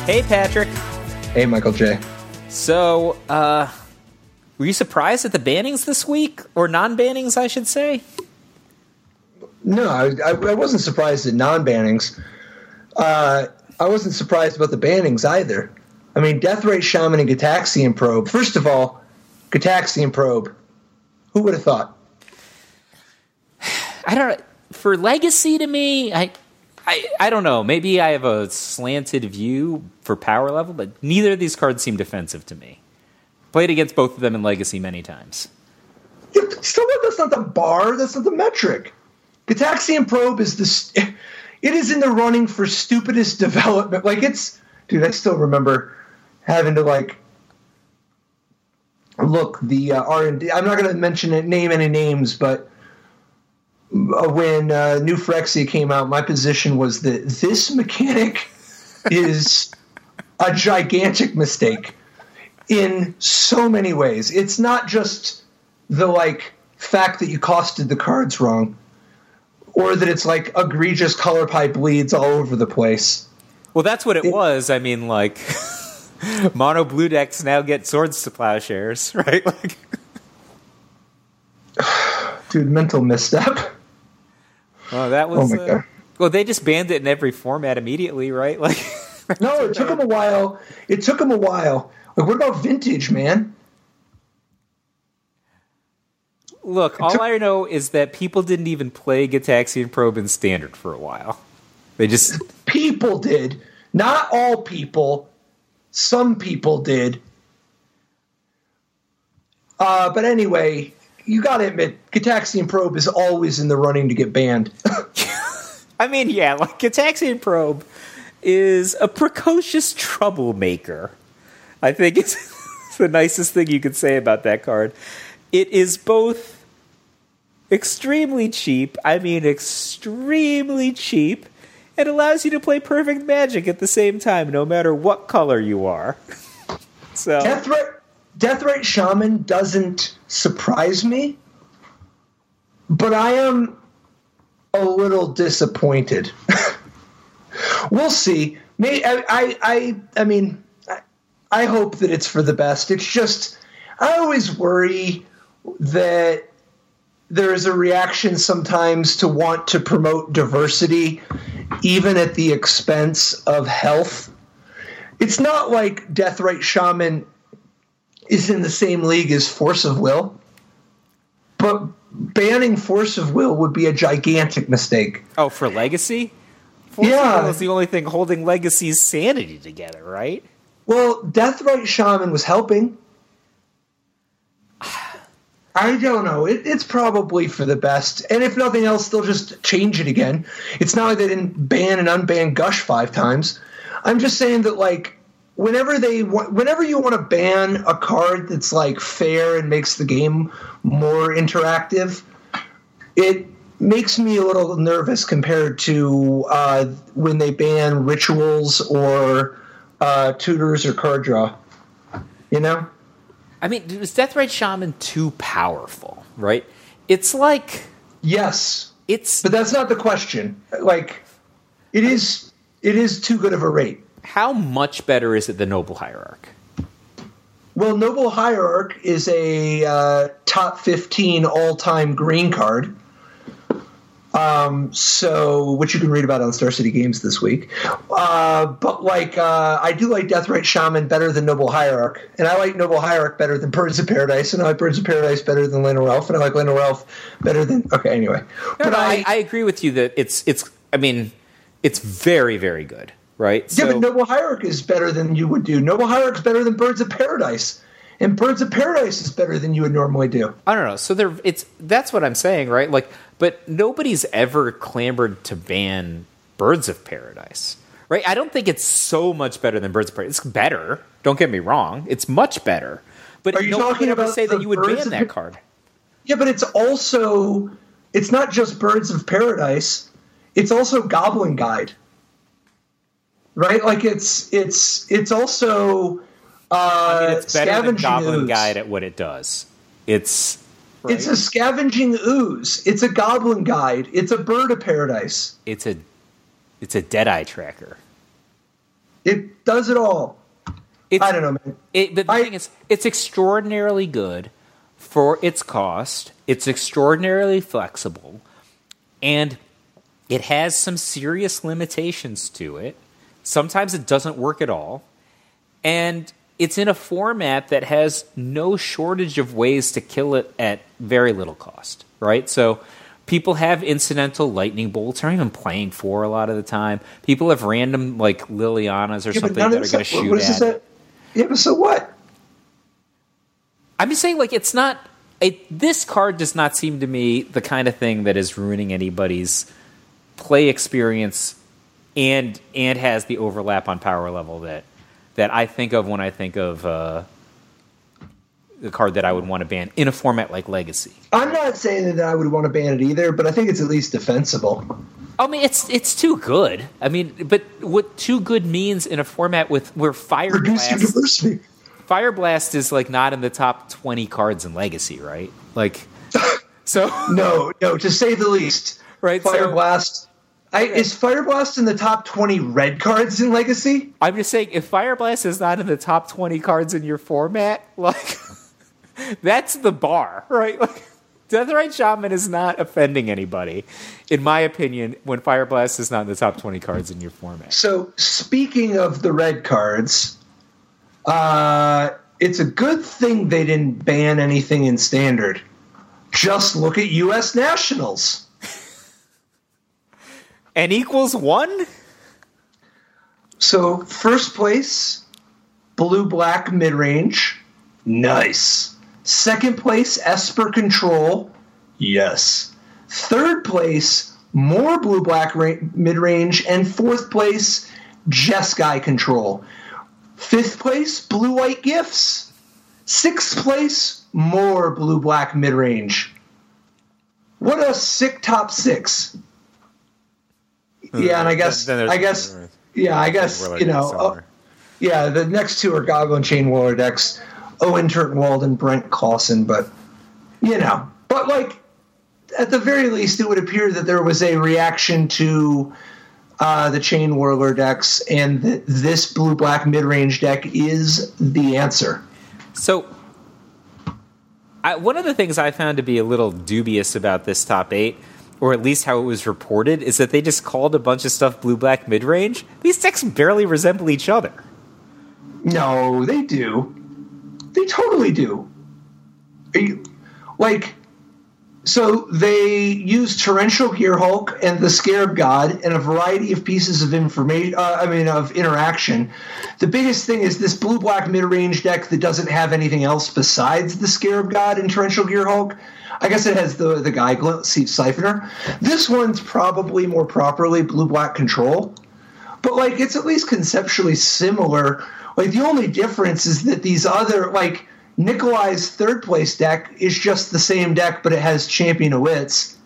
Hey, Patrick. Hey, Michael J. So, were you surprised at the bannings this week? Or non-bannings, I should say? No, I wasn't surprised at non-bannings. I wasn't surprised about the bannings either. I mean, Deathrite Shaman and Gitaxian Probe. First of all, Gitaxian Probe. Who would have thought? I don't know. For Legacy to me, I don't know. Maybe I have a slanted view for power level, but neither of these cards seem defensive to me. Played against both of them in Legacy many times. Yeah, still, that's not the bar. That's not the metric. Gitaxian Probe is it is in the running for stupidest development. Like, dude, I still remember having to, like, look the R&D. I'm not going to name any names, but when New Phyrexia came out, my position was that this mechanic is a gigantic mistake in so many ways. It's not just the, like, fact that you costed the cards wrong, or that it's, like, egregious color pipe bleeds all over the place. Well, that's what it was. I mean, like, mono blue decks now get swords to plowshares, right? Like, dude, mental misstep. Oh, that was. Oh my God. Well, they just banned it in every format immediately, right? Like, no, it took them a while. Like, what about Vintage, man? Look, all I know is that people didn't even play Gitaxian Probe in Standard for a while. They just... People did. Not all people. Some people did. But anyway, you gotta admit, Gitaxian Probe is always in the running to get banned. I mean, yeah, like, Gitaxian Probe is a precocious troublemaker. I think it's the nicest thing you could say about that card. It is both extremely cheap, extremely cheap, and allows you to play perfect Magic at the same time, no matter what color you are. So Deathrite Shaman doesn't surprise me, but I am a little disappointed. We'll see. I mean, I hope that it's for the best. It's just, I always worry that there is a reaction sometimes to want to promote diversity, even at the expense of health. It's not like Deathrite Shaman is in the same league as Force of Will, but banning Force of Will would be a gigantic mistake. Oh, for Legacy? Force of Will is the only thing holding Legacy's sanity together, right? Well, Deathrite Shaman was helping. I don't know. It's probably for the best. And if nothing else, they'll just change it again. It's not like they didn't ban and unban Gush 5 times. I'm just saying that, like, whenever you want to ban a card that's, like, fair and makes the game more interactive, it makes me a little nervous compared to when they ban rituals or tutors or card draw. You know? I mean, is Deathrite Shaman too powerful, right? It's like... Yes. But that's not the question. Like, it is too good of a rate. How much better is it than Noble Hierarch? Well, Noble Hierarch is a top 15 all-time green card. So, which you can read about on Star City Games this week. But, like, I do like Deathrite Shaman better than Noble Hierarch, and I like Noble Hierarch better than Birds of Paradise, and I like Birds of Paradise better than Llanowar Elf, and I like Llanowar Elf better than... Okay, anyway. No, I agree with you that it's very, very good, right? Yeah, but Noble Hierarch is better than you would do. Noble Hierarch's better than Birds of Paradise. And Birds of Paradise is better than you would normally do. I don't know. So that's what I'm saying, right? Like, but nobody's ever clamored to ban Birds of Paradise, right? I don't think it's so much better than Birds of Paradise. It's better. Don't get me wrong. It's much better. But are you talking about say that you would ban that card? Yeah, but it's not just Birds of Paradise. It's also Goblin Guide, right? Like it's also. It's better than Goblin Ooze. Guide at what it does. It's a scavenging ooze. It's a Goblin Guide. It's a Bird of Paradise. It's a Deadeye tracker. It does it all. I don't know, man. But the thing is, it's extraordinarily good for its cost. It's extraordinarily flexible. And it has some serious limitations to it. Sometimes it doesn't work at all. And it's in a format that has no shortage of ways to kill it at very little cost, right? So people have incidental lightning bolts, aren't even playing 4 a lot of the time. People have random, like, Lilianas or something that are going to shoot at it. Yeah, but so what? I'm just saying, like, it's not... this card does not seem to me the kind of thing that is ruining anybody's play experience and has the overlap on power level that I think of when I think of the card that I would want to ban in a format like Legacy. I'm not saying that I would want to ban it either, but I think it's at least defensible. I mean, it's too good. I mean, but what too good means in a format where Fire Reduce your diversity. Fire Blast is, like, not in the top 20 cards in Legacy, right? Like, so no, to say the least. Right, Fire Blast. Is Fire Blast in the top 20 red cards in Legacy? I'm just saying, if Fire Blast is not in the top 20 cards in your format, like, that's the bar, right? Like, Deathrite Shaman is not offending anybody, in my opinion, when Fire Blast is not in the top 20 cards in your format. So, speaking of the red cards, it's a good thing they didn't ban anything in Standard. Just look at U.S. Nationals. N equals 1? So, first place, blue-black midrange. Nice. Second place, Esper Control. Yes. Third place, more blue-black midrange. And fourth place, Jeskai Control. Fifth place, blue-white gifts. Sixth place, more blue-black midrange. What a sick top 6. Yeah, and I guess, the next 2 are Goblin Chain Whirler decks, Owen Turtenwald and Brent Clausen, but, like, at the very least, it would appear that there was a reaction to the Chain Whirler decks, and this blue-black mid-range deck is the answer. So, one of the things I found to be a little dubious about this top 8, or at least how it was reported, is that they just called a bunch of stuff blue-black mid-range. These decks barely resemble each other. No, they do. They totally do. So they use Torrential Gearhulk and the Scarab God and a variety of pieces of information. Of interaction. The biggest thing is this blue-black mid-range deck that doesn't have anything else besides the Scarab God and Torrential Gearhulk. I guess it has the guy Seep Siphoner. This one's probably more properly blue-black control, but like it's at least conceptually similar. Like the only difference is that these other like Nikolai's third place deck is just the same deck, but it has Champion of Wits.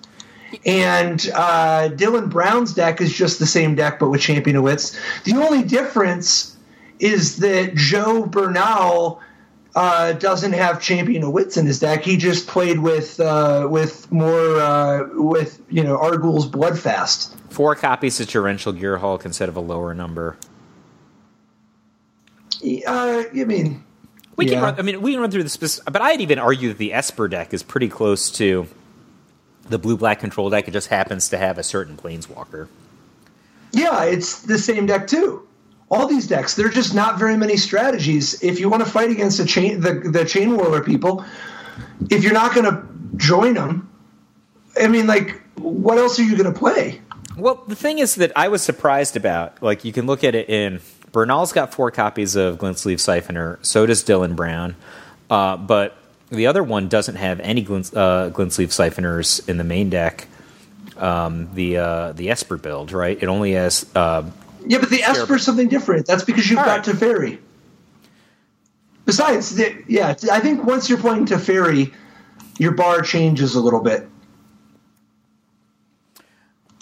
And Dylan Brown's deck is just the same deck, but with Champion of Wits. The only difference is that Joe Bernal doesn't have Champion of Wits in his deck. He just played with Argul's Bloodfast. 4 copies of Torrential Gearhulk instead of a lower number. We can run through the specific, but I'd even argue that the Esper deck is pretty close to the blue-black control deck. It just happens to have a certain Planeswalker. Yeah, it's the same deck too. All these decks, there are just not very many strategies. If you want to fight against the Chain Whirler people, if you're not going to join them, what else are you going to play? Well, the thing is that I was surprised about, like, you can look at it in... Bernal's got 4 copies of Glintsleeve Siphoner, so does Dylan Brown, but the other one doesn't have any Glintsleeve Siphoners in the main deck, the Esper build, right? It only has... Yeah, but the Esper is something different. That's because you've got Teferi. Besides, I think once you're playing Teferi, your bar changes a little bit.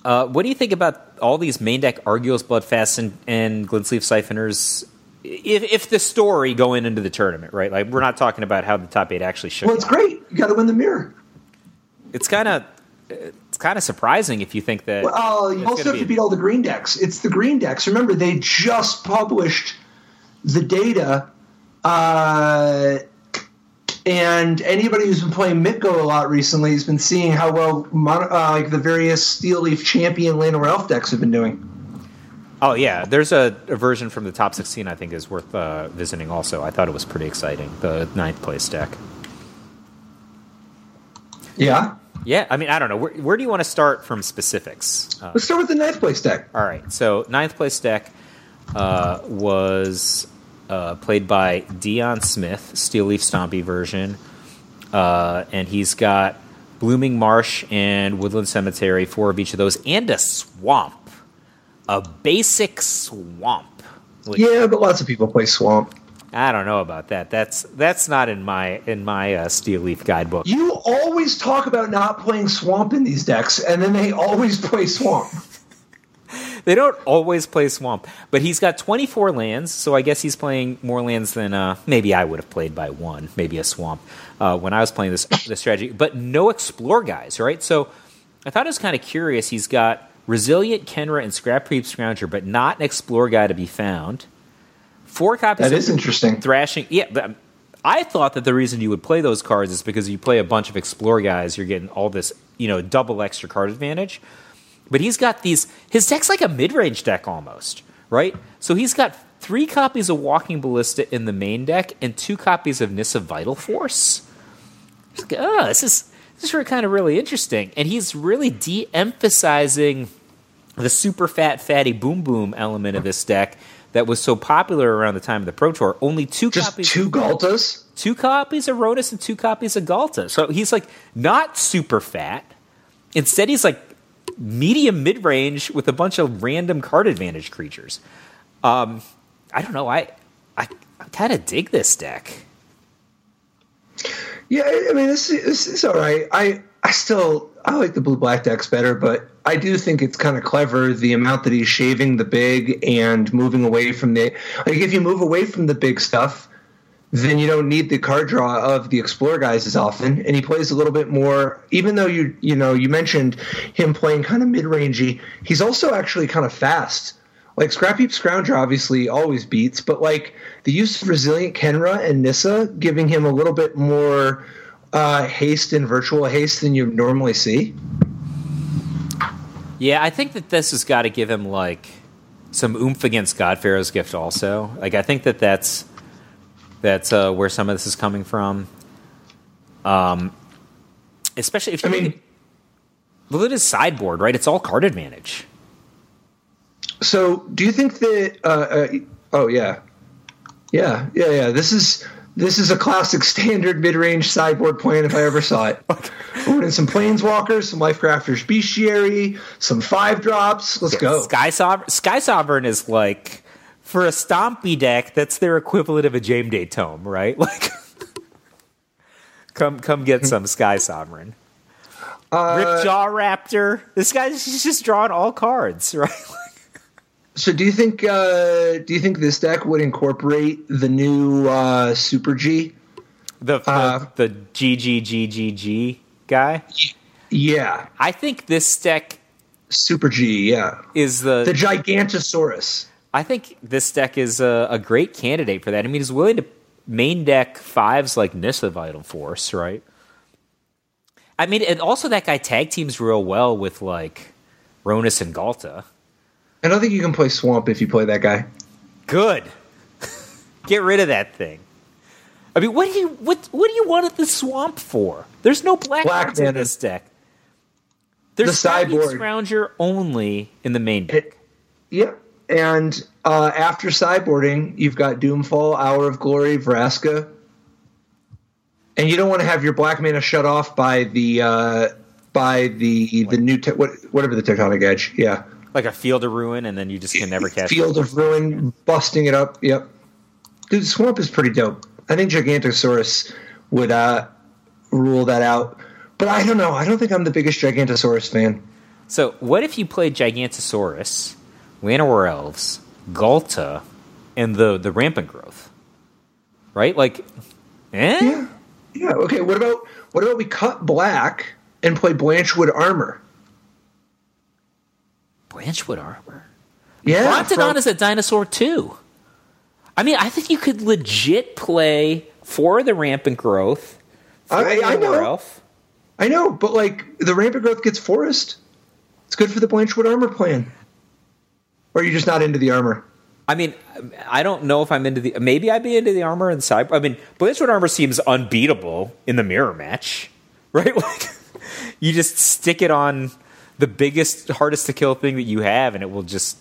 What do you think about all these main deck Argul's Bloodfast and Glintsleeve Siphoners? If the story going into the tournament, right? Like, we're not talking about how the top 8 actually should. Well, it's great. You got to win the mirror. It's kind of kind of surprising if you think that. Well, you also have to beat all the green decks. It's the green decks. Remember, they just published the data, and anybody who's been playing Mitgo a lot recently has been seeing how well the various Steel Leaf Champion Llanowar Elf decks have been doing. Oh, yeah. There's a version from the top 16 I think is worth visiting also. I thought it was pretty exciting, the 9th place deck. Yeah? Yeah, I mean, I don't know. Where do you want to start from specifics? Let's start with the 9th place deck. All right. So 9th place deck was played by Dion Smith, Steel Leaf Stompy version. And he's got Blooming Marsh and Woodland Cemetery, 4 of each of those, and a swamp. A basic swamp. Yeah, but lots of people play swamp. I don't know about that. That's not in my Steel Leaf guidebook. You always talk about not playing swamp in these decks, and then they always play swamp. They don't always play swamp, but he's got 24 lands, so I guess he's playing more lands than maybe I would have played by one, maybe a swamp, when I was playing this strategy. But no explore guys, right? So I thought it was kind of curious. He's got Resilient, Kenra, and Scrap Creep Scrounger, but not an explore guy to be found. 4 copies. That is interesting. Thrashing. Yeah, but I thought that the reason you would play those cards is because you play a bunch of explore guys, you're getting all this, double extra card advantage. But he's got his deck's like a mid-range deck almost, right? So he's got 3 copies of Walking Ballista in the main deck and 2 copies of Nissa Vital Force. It's like, this is kind of really interesting. And he's really de-emphasizing the super fatty boom boom element of this deck that was so popular around the time of the Pro Tour. Only 2 copies. Just 2 Galtas? 2 copies of Rhodas and 2 copies of Galta. So he's like not super fat. Instead, he's like medium mid-range with a bunch of random card advantage creatures. I don't know. I kind of dig this deck. Yeah, I mean, this is all right. I like the blue-black decks better, but I do think it's kind of clever the amount that he's shaving the big and moving away from if you move away from the big stuff, then you don't need the card draw of the Explore guys as often, and he plays a little bit more. Even though you mentioned him playing kind of mid-rangey, he's also actually kind of fast. Like Scrap Heap Scrounger obviously always beats, but like the use of Resilient Kenra and Nissa giving him a little bit more haste and virtual haste than you normally see. Yeah, I think that this has got to give him like some oomph against God Pharaoh's Gift also. Like I think that's where some of this is coming from. Especially if you look at his sideboard, right? It's all card advantage. So, do you think that? This is a classic standard mid-range sideboard plan if I ever saw it. Put in some Planeswalkers, some Lifecrafters Bestiary, some 5-drops. Let's go. Sky Sovereign is like, for a Stompy deck, that's their equivalent of a Jameday Tome, right? Like, come get some Sky Sovereign. Ripjaw Raptor. This guy's just drawing all cards, right? So do you think this deck would incorporate the new Super G? The GGGGG guy? Yeah. I think this deck Super G, yeah. Is the Gigantosaurus. I think this deck is a great candidate for that. I mean, he's willing to main deck 5s like Nissa Vital Force, right? I mean, and also that guy tag teams real well with like Ronus and Galta. I don't think you can play Swamp if you play that guy. Good. Get rid of that thing. I mean, what do you want the Swamp for? There's no black cards in this deck. There's the sideboard Scrounger only in the main deck. Yep. And after sideboarding, you've got Doomfall, Hour of Glory, Vraska. And you don't want to have your black mana shut off by the new whatever the Tectonic Edge. Yeah. Like a Field of Ruin, and then you just can never catch Field of Ruin, busting it up. Yep. Dude, Swamp is pretty dope. I think Gigantosaurus would rule that out. But I don't know. I don't think I'm the biggest Gigantosaurus fan. So what if you played Gigantosaurus, Llanowar Elves, Galta, and the Rampant Growth? Right? Like, Yeah. Okay, what about we cut black and play Blanchwood Armor? Branchwood armor. Yeah, Brontodon is a dinosaur too. I mean, I think you could legit play for the rampant growth. I know. I know, but like the rampant growth gets forest. It's good for the Blanchwood armor plan. Or are you just not into the armor? I mean, I don't know if I'm into the... Maybe I'd be into the armor and side... I mean, Blanchwood armor seems unbeatable in the mirror match, right? Like, you just stick it on the biggest, hardest to kill thing that you have, and it will just,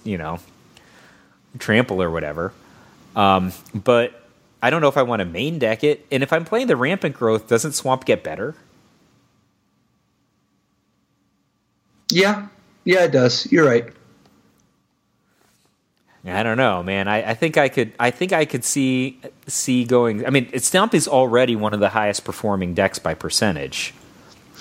trample or whatever. But I don't know if I want to main deck it. And if I'm playing the rampant growth, doesn't Swamp get better? Yeah, it does. You're right. I don't know, man. I think I could see going. I mean, Stompy's already one of the highest performing decks by percentage.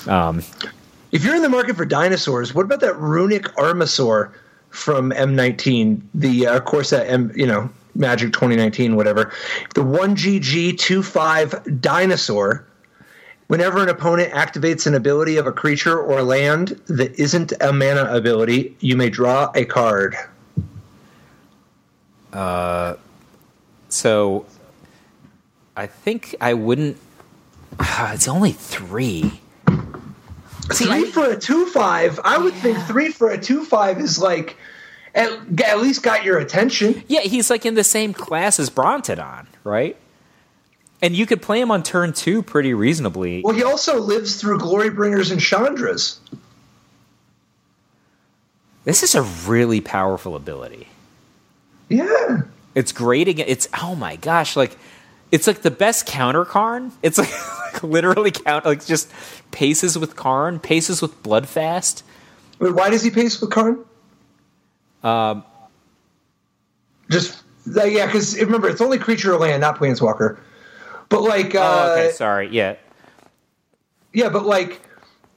If you're in the market for dinosaurs, what about that Runic Armasaur from M19? The of course that Magic 2019, whatever. The 1GG 2/5 dinosaur. Whenever an opponent activates an ability of a creature or land that isn't a mana ability, you may draw a card. So I think I wouldn't. It's only 3. Three for a 2/5. I would think 3 for a 2/5 is like at least got your attention. Yeah, he's like in the same class as Brontodon, right? And you could play him on turn 2 pretty reasonably. Well, he also lives through Glorybringers and Chandras. This is a really powerful ability. Yeah. It's great again. It's, oh my gosh, like, it's like the best counter Karn. It's like literally just paces with Karn, paces with Bloodfast. Wait, why does he pace with Karn? Because remember, it's only creature or land, not Planeswalker. But like, okay, sorry, yeah, but like,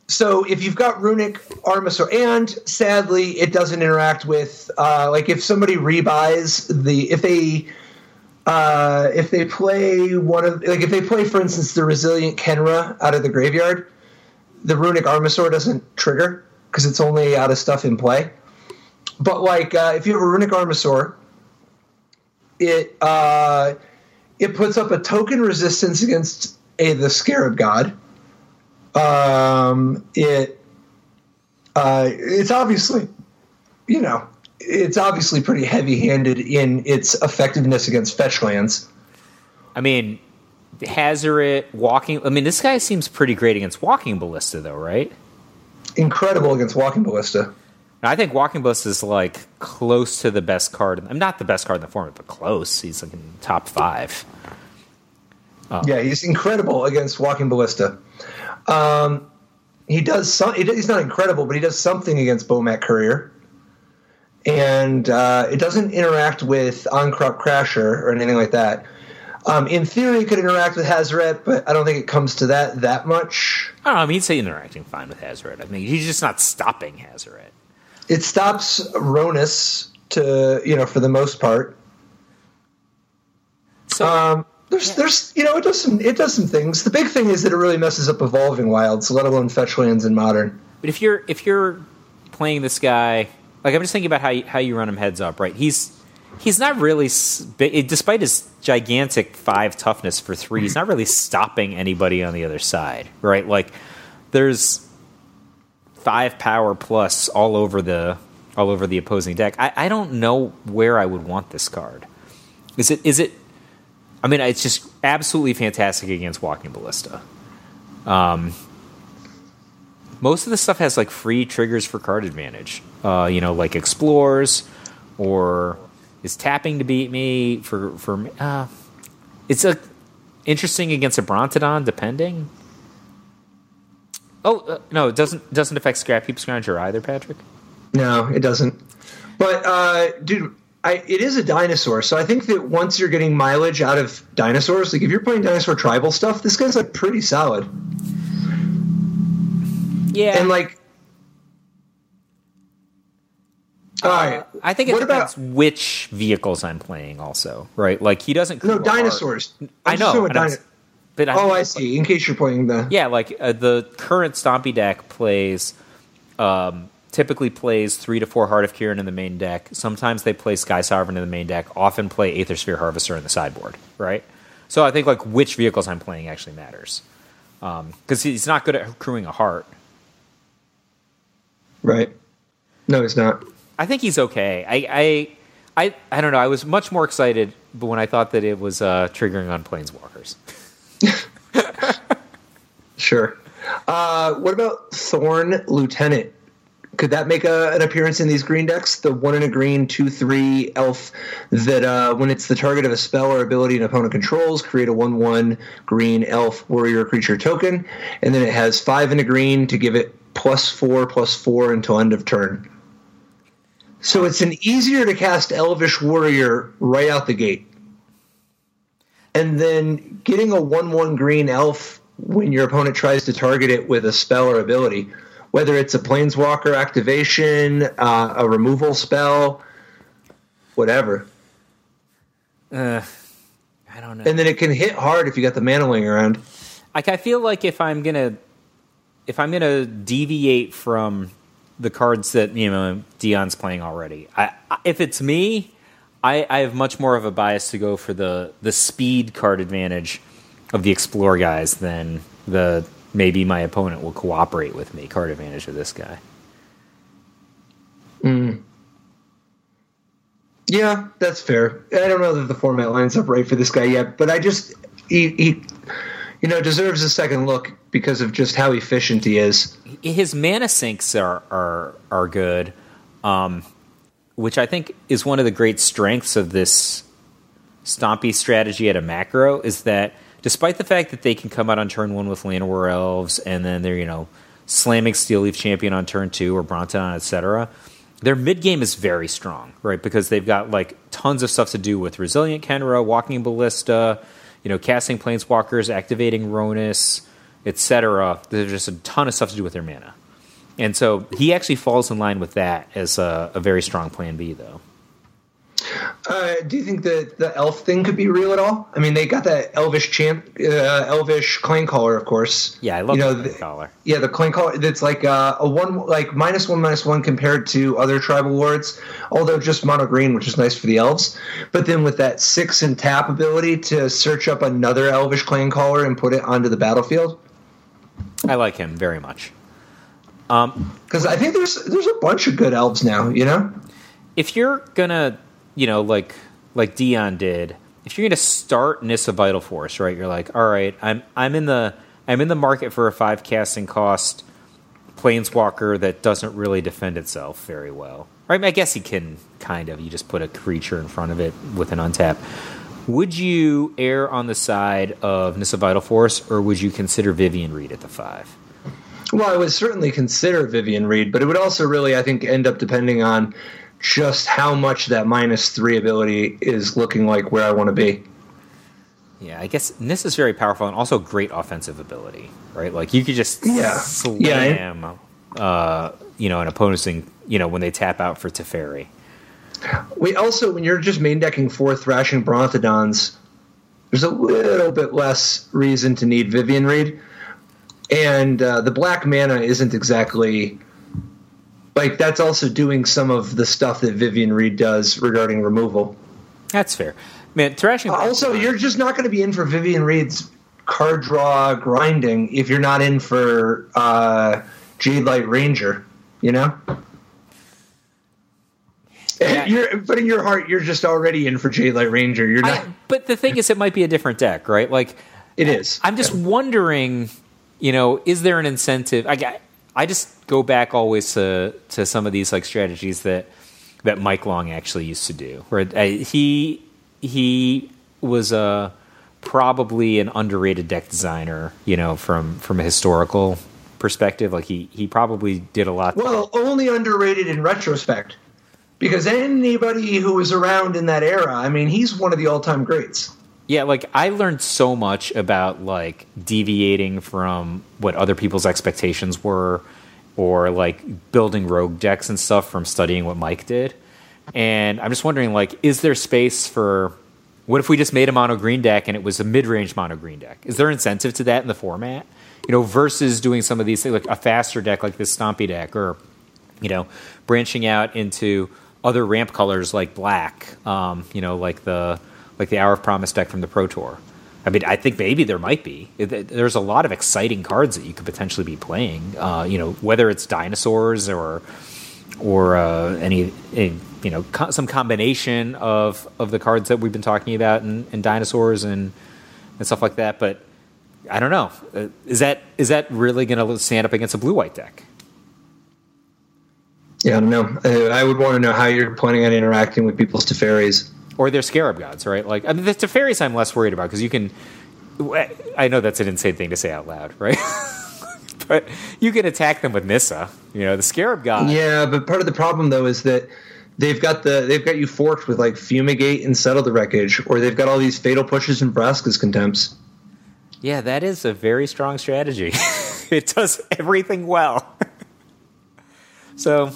so if you've got Runic Armasaur, and sadly, it doesn't interact with like if somebody rebuys if they play one of if they play, for instance, the Resilient Kenra out of the graveyard, the Runic Armasaur doesn't trigger because it's only out of stuff in play. But like, if you have a Runic Armasaur, it puts up a token resistance against the Scarab God. It's obviously, it's obviously pretty heavy-handed in its effectiveness against fetch lands. I mean, Hazoret, Walking... I mean, this guy seems pretty great against Walking Ballista, though, right? Incredible against Walking Ballista. I think Walking Ballista is, like, close to the best card. I'm not the best card in the format, but close. He's, like, in top 5. Yeah, he's incredible against Walking Ballista. He does he's not incredible, but he does something against Bomat Courier. And it doesn't interact with On-Crop Crasher or anything like that. In theory, it could interact with Hazoret, but I don't think it comes to that much. I don't know. I mean, he'd say interacting fine with Hazoret. I mean, he's just not stopping Hazoret. It stops Ronus for the most part. So there's it does some things. The big thing is that it really messes up Evolving Wilds, let alone fetch lands in Modern. But if you're playing this guy, like I'm just thinking about how you run him heads up, right? He's not really, despite his gigantic 5 toughness for 3, he's not really stopping anybody on the other side, right? Like there's 5 power plus all over the opposing deck. I don't know where I would want this card. Is it? I mean, it's just absolutely fantastic against Walking Ballista. Most of the stuff has like free triggers for card advantage. Like Explores or is tapping to beat me for it's interesting against a Brontodon, depending. No, it doesn't affect Scrap Heap Scrounger either, Patrick. No, it doesn't. But dude, it is a dinosaur, so I think that once you're getting mileage out of dinosaurs, like if you're playing dinosaur tribal stuff, this guy's like pretty solid. Yeah, and like, all right. I think it depends which vehicles I'm playing. Also, right? Like he doesn't. No dinosaurs. I know. But I see. Like, in case you're playing the the current Stompy deck plays typically plays 3 to 4 Heart of Kirin in the main deck. Sometimes they play Sky Sovereign in the main deck. Often play Aether Sphere Harvester in the sideboard, right? So I think like which vehicles I'm playing actually matters. Because he's not good at accruing a heart. Right. No, he's not. I think he's okay. I don't know. I was much more excited when I thought that it was triggering on Planeswalkers. Sure. What about Thorn Lieutenant? Could that make an appearance in these green decks? The 1 and a green, 2/3 elf that when it's the target of a spell or ability an opponent controls, create a 1/1 green elf warrior creature token, and then it has 5 and a green to give it +4/+4 until end of turn. So it's an easier to cast Elvish Warrior right out the gate. And then getting a 1/1 green elf when your opponent tries to target it with a spell or ability, whether it's a Planeswalker activation, a removal spell, whatever. I don't know. And then it can hit hard if you got the mana laying around. Like I feel like if I'm gonna deviate from the cards that Dion's playing already, if it's me, I have much more of a bias to go for the speed card advantage of the Explore guys than the maybe my opponent will cooperate with me card advantage of this guy. Yeah, that's fair. I don't know that the format lines up right for this guy yet, but I just he deserves a second look because of just how efficient he is. His mana sinks are good, which I think is one of the great strengths of this Stompy strategy at a macro, is that despite the fact that they can come out on turn 1 with Llanowar Elves, and then they're, slamming Steel Leaf Champion on turn 2 or Bronton, etc., their mid-game is very strong, right? Because they've got, tons of stuff to do with Resilient Kenra, Walking Ballista, casting Planeswalkers, activating Ronus, etc. There's just a ton of stuff to do with their mana. And so he actually falls in line with that as a very strong plan B, though. Do you think that the elf thing could be real at all? I mean, they got that Elvish Clanecaller, of course. Yeah, I love the Clanecaller. Yeah, the Clanecaller. That's like a -1/-1 compared to other tribal wards, although just mono green, which is nice for the elves. But then with that 6 and tap ability to search up another Elvish Clanecaller and put it onto the battlefield. I like him very much. Because I think there's a bunch of good elves now. If you're gonna like Dion did, if you're gonna start Nissa Vital Force, right? You're like, all right, I'm in the market for a 5 casting cost Planeswalker that doesn't really defend itself very well. Right? I guess he can kind of. You just put a creature in front of it with an untap. Would you err on the side of Nissa Vital Force, or would you consider Vivian Reed at the 5? Well, I would certainly consider Vivian Reed, but it would also really, I think, end up depending on just how much that -3 ability is looking like where I want to be. Yeah, I guess Nis is very powerful and also great offensive ability, right? Like you could just slam, an opposing, when they tap out for Teferi. When you're just main decking 4 Thrashing Brontodons, there's a little bit less reason to need Vivian Reed. And the black mana isn't exactly... that's also doing some of the stuff that Vivian Reed does regarding removal. That's fair. Man, Thrashing... Also, you're just not going to be in for Vivian Reed's card draw grinding if you're not in for Jade Light Ranger, Yeah. But in your heart, you're just already in for Jade Light Ranger. You're not... But the thing is, it might be a different deck, right? It is. I'm just wondering, is there an incentive... I just go back always to some of these strategies that Mike Long actually used to do. Where he was probably an underrated deck designer, from a historical perspective. He probably did a lot. Well, only underrated in retrospect, because anybody who was around in that era, he's one of the all-time greats. Yeah, I learned so much about deviating from what other people's expectations were, or building rogue decks and stuff from studying what Mike did. And I'm just wondering, is there space for... What if we just made a mono green deck and it was a mid-range mono green deck? Is there incentive to that in the format? Versus doing some of these things, a faster deck like this Stompy deck, or branching out into other ramp colors like black, like the Hour of Promise deck from the Pro Tour. I mean, I think maybe there might be. There's a lot of exciting cards that you could potentially be playing. Whether it's dinosaurs or some combination of the cards that we've been talking about and dinosaurs and stuff like that. But I don't know. Is that really going to stand up against a blue-white deck? Yeah, I don't know. I would want to know how you're planning on interacting with people's Teferis. Or their Scarab Gods, right? Like, I mean, the Teferis I'm less worried about because you can... I know that's an insane thing to say out loud, right? But you can attack them with Nissa. The Scarab God. Yeah, but part of the problem, though, is that they've got you forked with, like, Fumigate and Settle the Wreckage, or they've got all these Fatal Pushes and Vraska's Contempts. Yeah, that is a very strong strategy. It does everything well. So...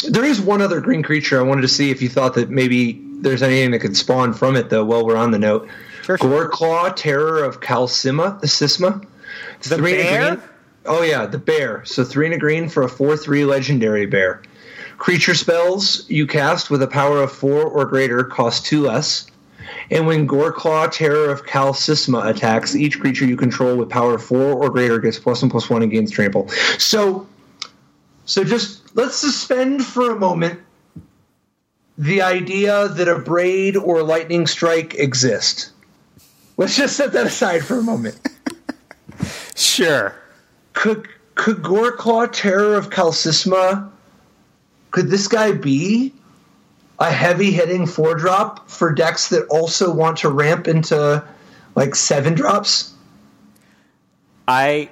There is one other green creature I wanted to see if you thought that maybe there's anything that could spawn from it, though, while we're on the note. Sure. Goreclaw, Terror of Qal Sisma. The bear? Oh, yeah, the bear. So 3 and a green for a 4/3 legendary bear. Creature spells you cast with a power of 4 or greater cost 2 less. And when Goreclaw, Terror of Qal Sisma attacks, each creature you control with power of 4 or greater gets +1/+1 and gains trample. So just let's suspend for a moment the idea that Abrade or Lightning Strike exist. Let's just set that aside for a moment. Sure. Could Goreclaw, Terror of Qal Sisma, could this guy be a heavy-hitting 4-drop for decks that also want to ramp into, like, 7-drops? I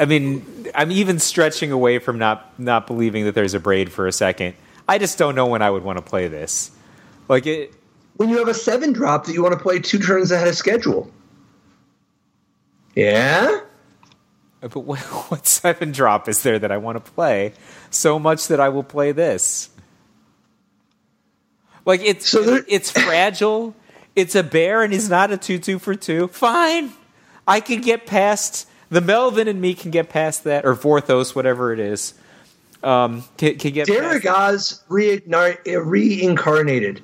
mean, I'm even stretching away from not believing that there's a Abrade for a second. I just don't know when I would want to play this. Like it when you have a 7-drop that you want to play 2 turns ahead of schedule. Yeah? But what 7-drop is there that I want to play so much that I will play this? Like it's fragile. It's a bear and he's not a 2/2 for 2. Fine. I can get past the Melvin and me can get past that, or Vorthos, whatever it is. Can get Daragaz reincarnated.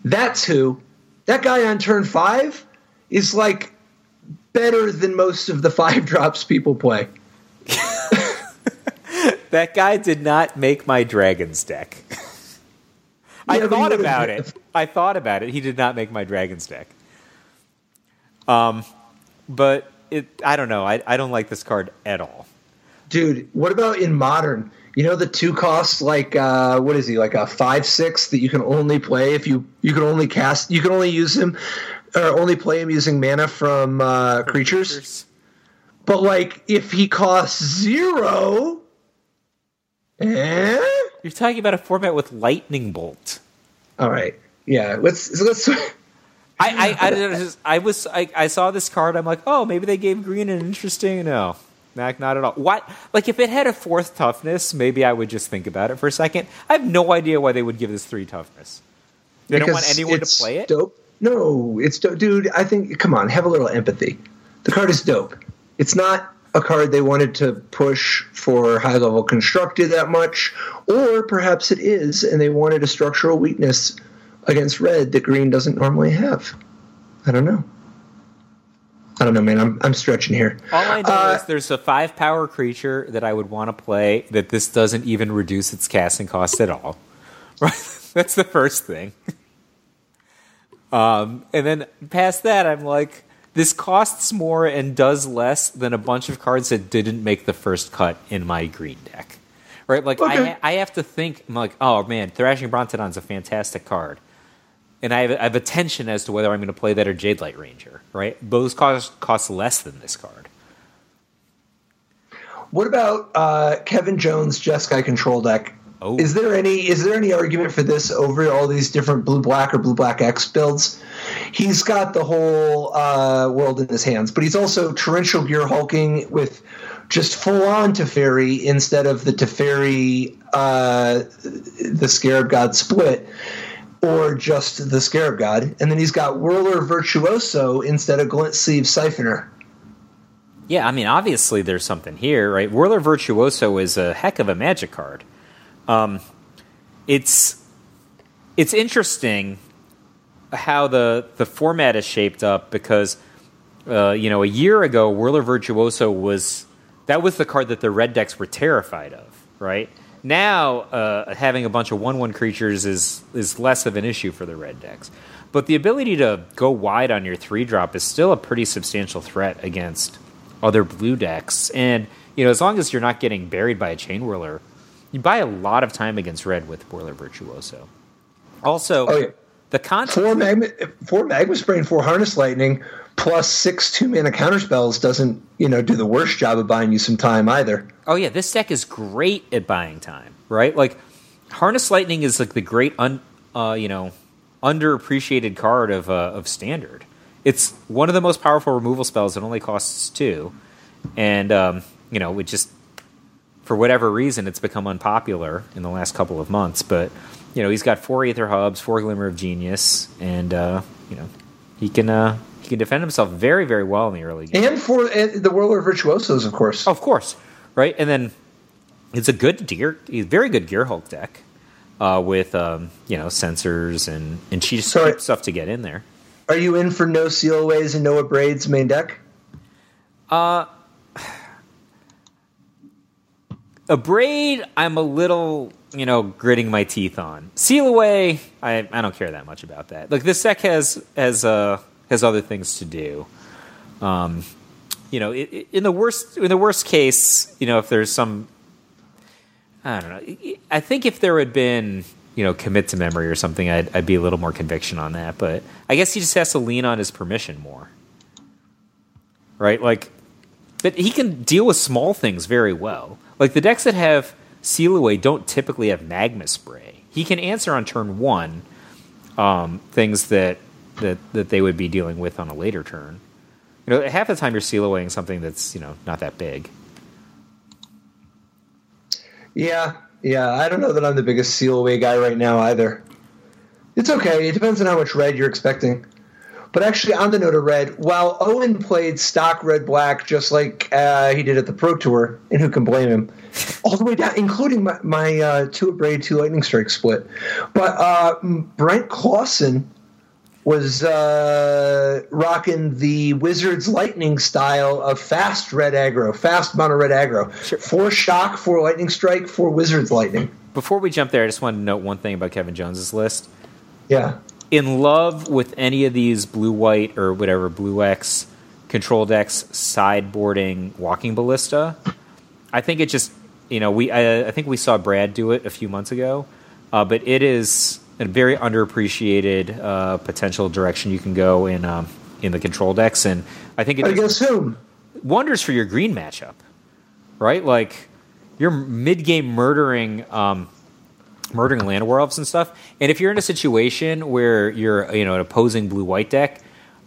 That's who. That guy on turn 5 is like better than most of the 5-drops people play. That guy did not make my Dragons deck. I thought about it. He did not make my Dragons deck. But I don't know. I don't like this card at all. Dude, what about in Modern? The 2 cost, like, what is he, like a 5/6 that you can only play if you can only cast, you can only use him, or only play him using mana from creatures. But, like, if he costs 0, You're talking about a format with Lightning Bolt. All right. Yeah, let's I saw this card. I'm like, oh, maybe they gave green an interesting. No, not at all. What? Like, if it had a 4th toughness, maybe I would just think about it for a second. I have no idea why they would give this 3 toughness. They don't want anyone to play it. Dope. No, it's dope, dude. I think. Come on, have a little empathy. The card is dope. It's not a card they wanted to push for high-level constructed that much, or perhaps it is, and they wanted a structural weakness against red that green doesn't normally have. I don't know, man. I'm stretching here. All I know is there's a 5-power creature that I would want to play that this doesn't even reduce its casting cost at all. Right? That's the first thing. And then past that, I'm like, this costs more and does less than a bunch of cards that didn't make the first cut in my green deck. Right? Like, okay. I have to think, I'm like, oh man, Thrashing Brontodon's a fantastic card. And I have a tension as to whether I'm going to play that or Jade Light Ranger, right? Those cost less than this card. What about Kevin Jones' Jeskai control deck? Oh. Is there any argument for this over all these different blue-black or blue-black X builds? He's got the whole world in his hands, but he's also torrential gear hulking with just full-on Teferi instead of the Teferi, the Scarab God split, or just the Scarab God. And then he's got Whirler Virtuoso instead of Glint Sleeve Siphoner. Yeah, I mean, obviously there's something here, right? Whirler Virtuoso is a heck of a Magic card. It's interesting how the format is shaped up because, a year ago, Whirler Virtuoso was the card that the red decks were terrified of, right? Now, having a bunch of 1/1 creatures is less of an issue for the red decks. But the ability to go wide on your 3-drop is still a pretty substantial threat against other blue decks. And, as long as you're not getting buried by a Chain Whirler, you buy a lot of time against red with Whirler Virtuoso. Also, the content... 4 Magma Spray and 4 Harness Lightning plus 6 2-mana counterspells doesn't, do the worst job of buying you some time either. Oh, yeah, this deck is great at buying time, right? Like, Harness Lightning is like the great, underappreciated card of Standard. It's one of the most powerful removal spells. It only costs 2. And, it just, for whatever reason, it's become unpopular in the last couple of months. But, he's got 4 Aether Hubs, 4 Glimmer of Genius, and, he can defend himself very, very well in the early game. And for the Whirler Virtuosos, of course. Of course, right? And then it's a very good Gear Hulk deck with, sensors and cheap stuff to get in there. Are you in for no Sealaways and no Abrades main deck? Abrade, I'm a little, gritting my teeth on. Seal Away, I don't care that much about that. Like, this deck has other things to do. In the worst case, if there's some, I don't know. I think if there had been, commit to memory or something, I'd be a little more conviction on that. But I guess he just has to lean on his permission more, right? Like, but he can deal with small things very well. Like, the decks that have Seal Away don't typically have Magma Spray. He can answer on turn 1 things that they would be dealing with on a later turn. Half the time you're Seal Awaying something that's, not that big. Yeah, I don't know that I'm the biggest Seal Away guy right now either. It's okay. It depends on how much red you're expecting. But actually, on the note of red, while Owen played stock red-black just like he did at the Pro Tour, and who can blame him, all the way down, including my 2 Abrade, 2 Lightning Strike split. But Brent Clausen was rocking the Wizards Lightning style of fast red aggro, fast mono red aggro. Sure. 4 Shock, 4 Lightning Strike, 4 Wizards Lightning. Before we jump there, I just wanted to note one thing about Kevin Jones's list. Yeah. In love with any of these blue-white or whatever blue-X control decks sideboarding Walking Ballista, I think it just, I think we saw Brad do it a few months ago, but it is a very underappreciated potential direction you can go in the control decks, and I think it does wonders for your green matchup, right? Like, you're mid-game murdering land werewolves and stuff, and if you're in a situation where you're an opposing blue-white deck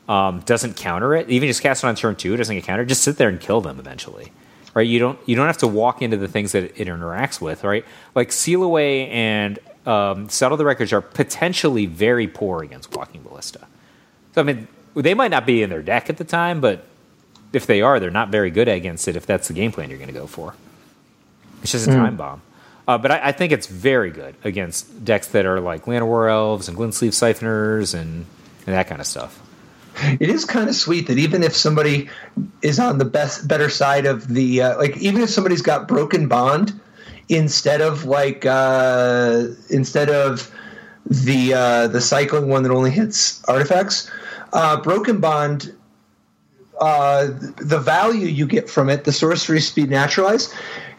doesn't counter it, even just cast it on turn 2, it doesn't get countered, just sit there and kill them eventually. Right? You don't have to walk into the things that it interacts with, right? Like, Seal Away and Settle the Wreckage are potentially very poor against Walking Ballista. So, I mean, they might not be in their deck at the time, but if they are, they're not very good against it if that's the game plan you're going to go for. It's just a time bomb. But I think it's very good against decks that are like Llanowar Elves and Glint Sleeve Siphoners and that kind of stuff. It is kind of sweet that even if somebody is on the better side of the even if somebody's got Broken Bond instead of the cycling one that only hits artifacts, Broken Bond, the value you get from it, the sorcery speed naturalize,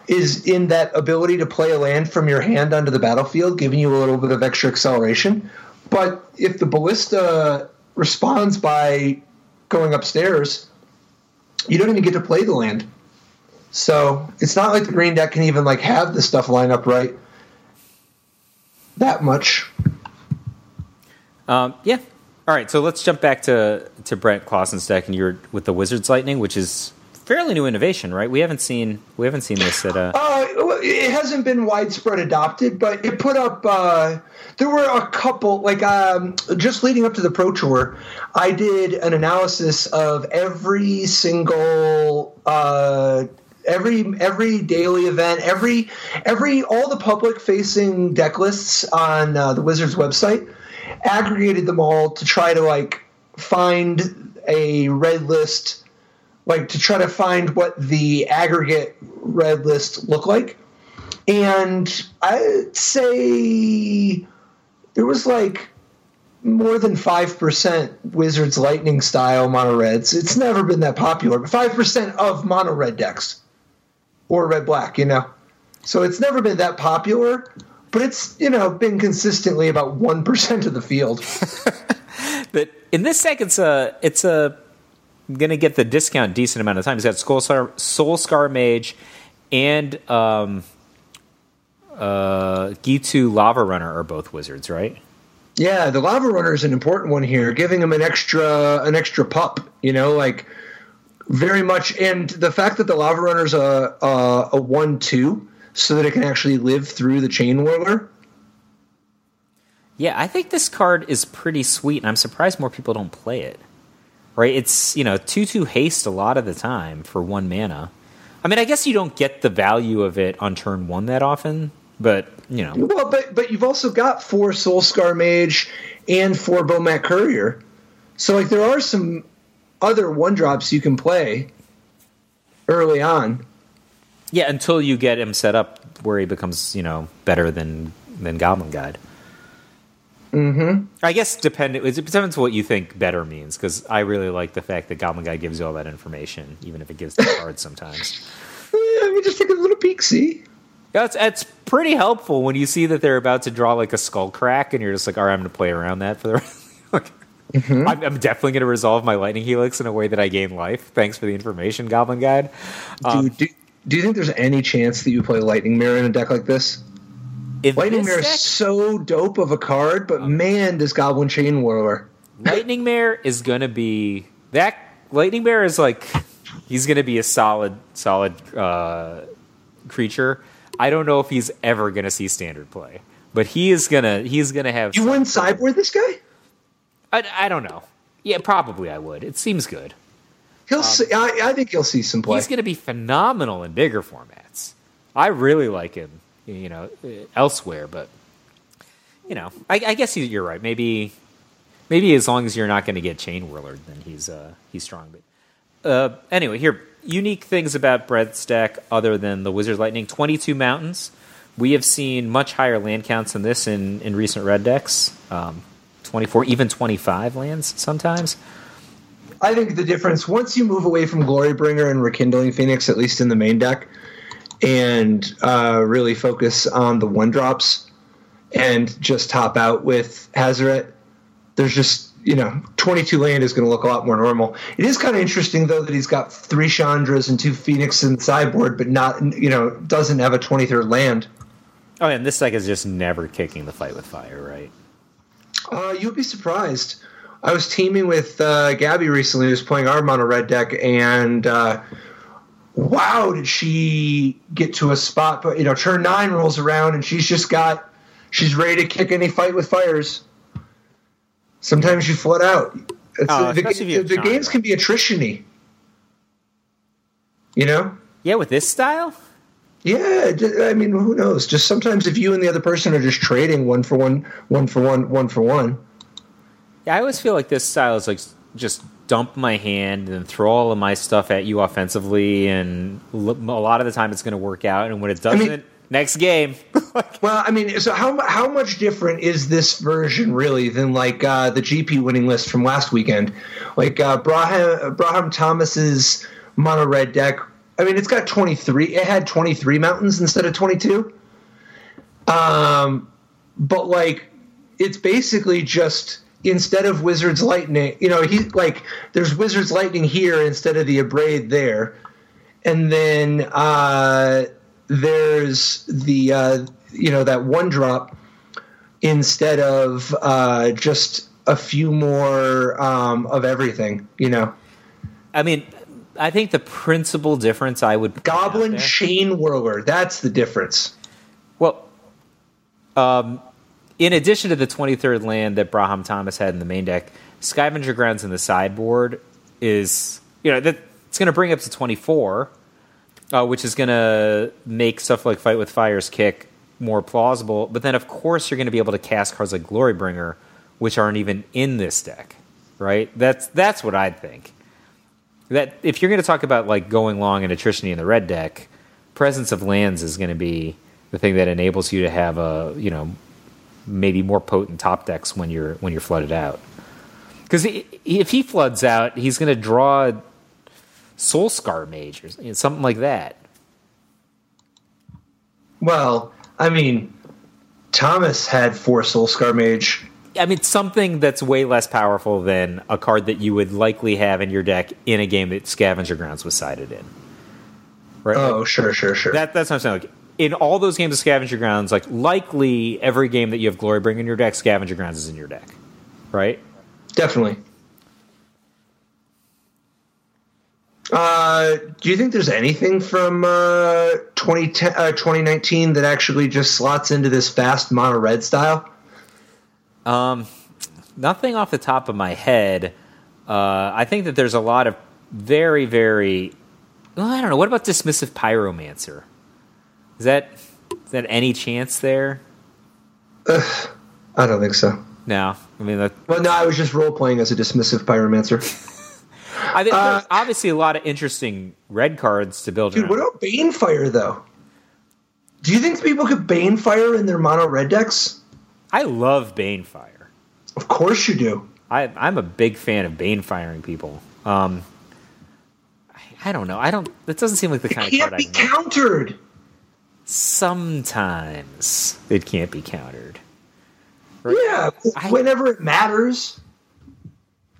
is in that ability to play a land from your hand onto the battlefield, giving you a little bit of extra acceleration. But if the Ballista responds by going upstairs, you don't even get to play the land. So it's not like the green deck can even have the stuff line up right that much. Yeah. All right, so let's jump back to Brent Clausen's deck, and you're with the Wizards Lightning, which is fairly new innovation, right? We haven't seen this at a. It hasn't been widespread adopted, but it put up. There were a couple, just leading up to the Pro Tour, I did an analysis of every single. Every daily event, all the public facing deck lists on the Wizards website, aggregated them all to try to find a red list, to try to find what the aggregate red list looked like. And I'd say there was more than 5% Wizards Lightning style mono reds. It's never been that popular, but 5% of mono red decks. Or red black, So it's never been that popular, but it's, been consistently about 1% of the field. But in this deck, it's going to get the discount decent amount of time. He's got Soul Scar Mage and Gitu Lava Runner are both wizards, right? Yeah, the Lava Runner is an important one here, giving him an extra pup, very much. And the fact that the Lava Runner's a 1/2, so that it can actually live through the Chain Whirler. Yeah, I think this card is pretty sweet, and I'm surprised more people don't play it. Right? It's 2/2 haste a lot of the time for 1 mana. I mean, I guess you don't get the value of it on turn 1 that often, but Well, but you've also got 4 Soul Scar Mage and 4 Bomat Courier, so there are some other 1-drops you can play early on. Yeah, until you get him set up where he becomes, better than Goblin Guide. Mm-hmm. I guess it depends what you think better means, because I really like the fact that Goblin Guide gives you all that information, even if it gives the cards sometimes. Yeah, just take a little peek, see? It's pretty helpful when you see that they're about to draw a skull crack, and you're just all right, I'm going to play around that for the rest. Mm-hmm. I'm definitely going to resolve my Lightning Helix in a way that I gain life. Thanks for the information, Goblin Guide. Do you think there's any chance that you play Lightning Mirror in a deck like this? Lightning Mirror is so dope of a card, but man, does Goblin Chain Whirler. Lightning Mirror is going to be... Lightning Mirror is he's going to be a solid creature. I don't know if he's ever going to see standard play, but he's gonna have... You wouldn't sideboard this guy? I don't know. Yeah, probably I would. It seems good. He'll see. I think he'll see some play. He's going to be phenomenal in bigger formats. I really like him, elsewhere. But I guess you're right. Maybe as long as you're not going to get Chain Whirler, then he's strong. But anyway, here unique things about Brett's deck other than the Wizard Lightning: 22 mountains. We have seen much higher land counts than this in recent red decks. 24, even 25 lands sometimes. I think the difference, once you move away from Glorybringer and Rekindling Phoenix, at least in the main deck, and really focus on the 1-drops and just top out with Hazoret, there's just, 22 land is going to look a lot more normal. It is kind of interesting, though, that he's got 3 Chandras and 2 Phoenix in the sideboard, but not, doesn't have a 23rd land. Oh, and this deck is just never kicking the fight with fire, right? You'd be surprised. I was teaming with Gabby recently, who's playing our mono red deck, and wow, did she get to a spot? But turn 9 rolls around, and she's ready to kick any fight with fires. Sometimes you flood out. The games can be attrition-y. Yeah, with this style. Yeah, I mean, who knows? Just sometimes if you and the other person are just trading 1 for 1, 1 for 1, 1 for 1. Yeah, I always feel like this style is just dump my hand and throw all of my stuff at you offensively, and a lot of the time it's going to work out, and when it doesn't, next game. Well, I mean, so how much different is this version really than the GP winning list from last weekend? Braham Thomas's mono red deck. I mean, it's got 23. It had 23 mountains instead of 22. But it's basically just instead of Wizard's Lightning, there's Wizard's Lightning here instead of the Abrade there, and then there's the that 1-drop instead of just a few more of everything. I mean, I think the principal difference I would Goblin Chain Whirler. That's the difference. Well, in addition to the 23rd land that Braham Thomas had in the main deck, Scavenger Grounds in the sideboard is, it's going to bring up to 24, which is going to make stuff like Fight with Fire's Kick more plausible. But then, of course, you're going to be able to cast cards like Glorybringer, which aren't even in this deck, right? That's what I'd think. That if you're going to talk about like going long and attrition in the red deck, Presence of Lands is going to be the thing that enables you to have a maybe more potent top decks when you're flooded out. Because if he floods out, he's going to draw Soulscar Mage or something like that. Well, I mean, Thomas had 4 Soulscar Mage. I mean, something that's way less powerful than a card that you would likely have in your deck in a game that Scavenger Grounds was sided in. Right? Oh, sure. That's what I'm saying. Like, in all those games of Scavenger Grounds, like likely every game that you have Glorybringer in your deck, Scavenger Grounds is in your deck, right? Definitely. Do you think there's anything from 2019 that actually just slots into this fast mono red style? Nothing off the top of my head. I think that there's a lot of very, very... Well, I don't know. What about Dismissive Pyromancer? Is that any chance there? I don't think so. No. I mean... Well, no, I was just role-playing as a Dismissive Pyromancer. I think there's obviously a lot of interesting red cards to build around. Dude, what about Banefire, though? Do you think people could Banefire in their mono red decks? I love Banefire. Of course you do. I'm a big fan of Banefiring people. I don't know. That doesn't seem like the kind of card I can't be countered. Sometimes it can't be countered. Right? Yeah, whenever it matters.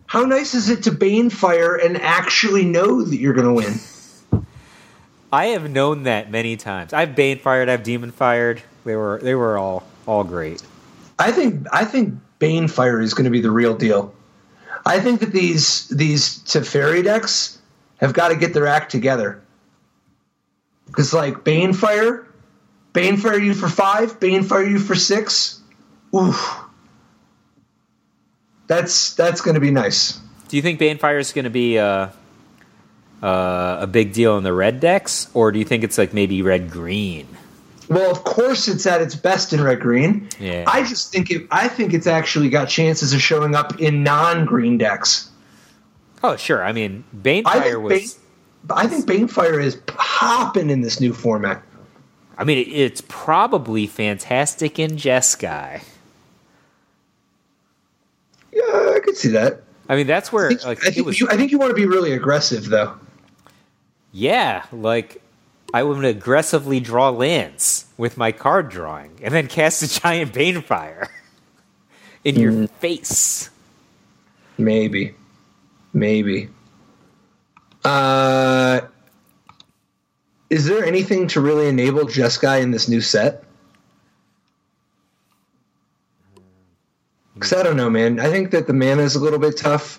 How nice is it to Banefire and actually know that you're going to win? I have known that many times. I've Banefired, I've Demon-fired. They were all great. I think Banefire is going to be the real deal. I think that these Teferi decks have got to get their act together. Because like Banefire you for 5, Banefire you for 6. Oof. That's going to be nice. Do you think Banefire is going to be a big deal in the red decks, or do you think it's like maybe red-green? Well, of course it's at its best in red-green. Yeah. I think it's actually got chances of showing up in non-green decks. Oh, sure. I mean, Banefire was... I think Banefire is popping in this new format. I mean, it's probably fantastic in Jeskai. Yeah, I could see that. I mean, that's where... I think you want to be really aggressive, though. Yeah, like... I would aggressively draw lands with my card drawing and then cast a giant Banefire in your face. Maybe. Is there anything to really enable Jeskai in this new set? Because I don't know, man. I think that the mana is a little bit tough.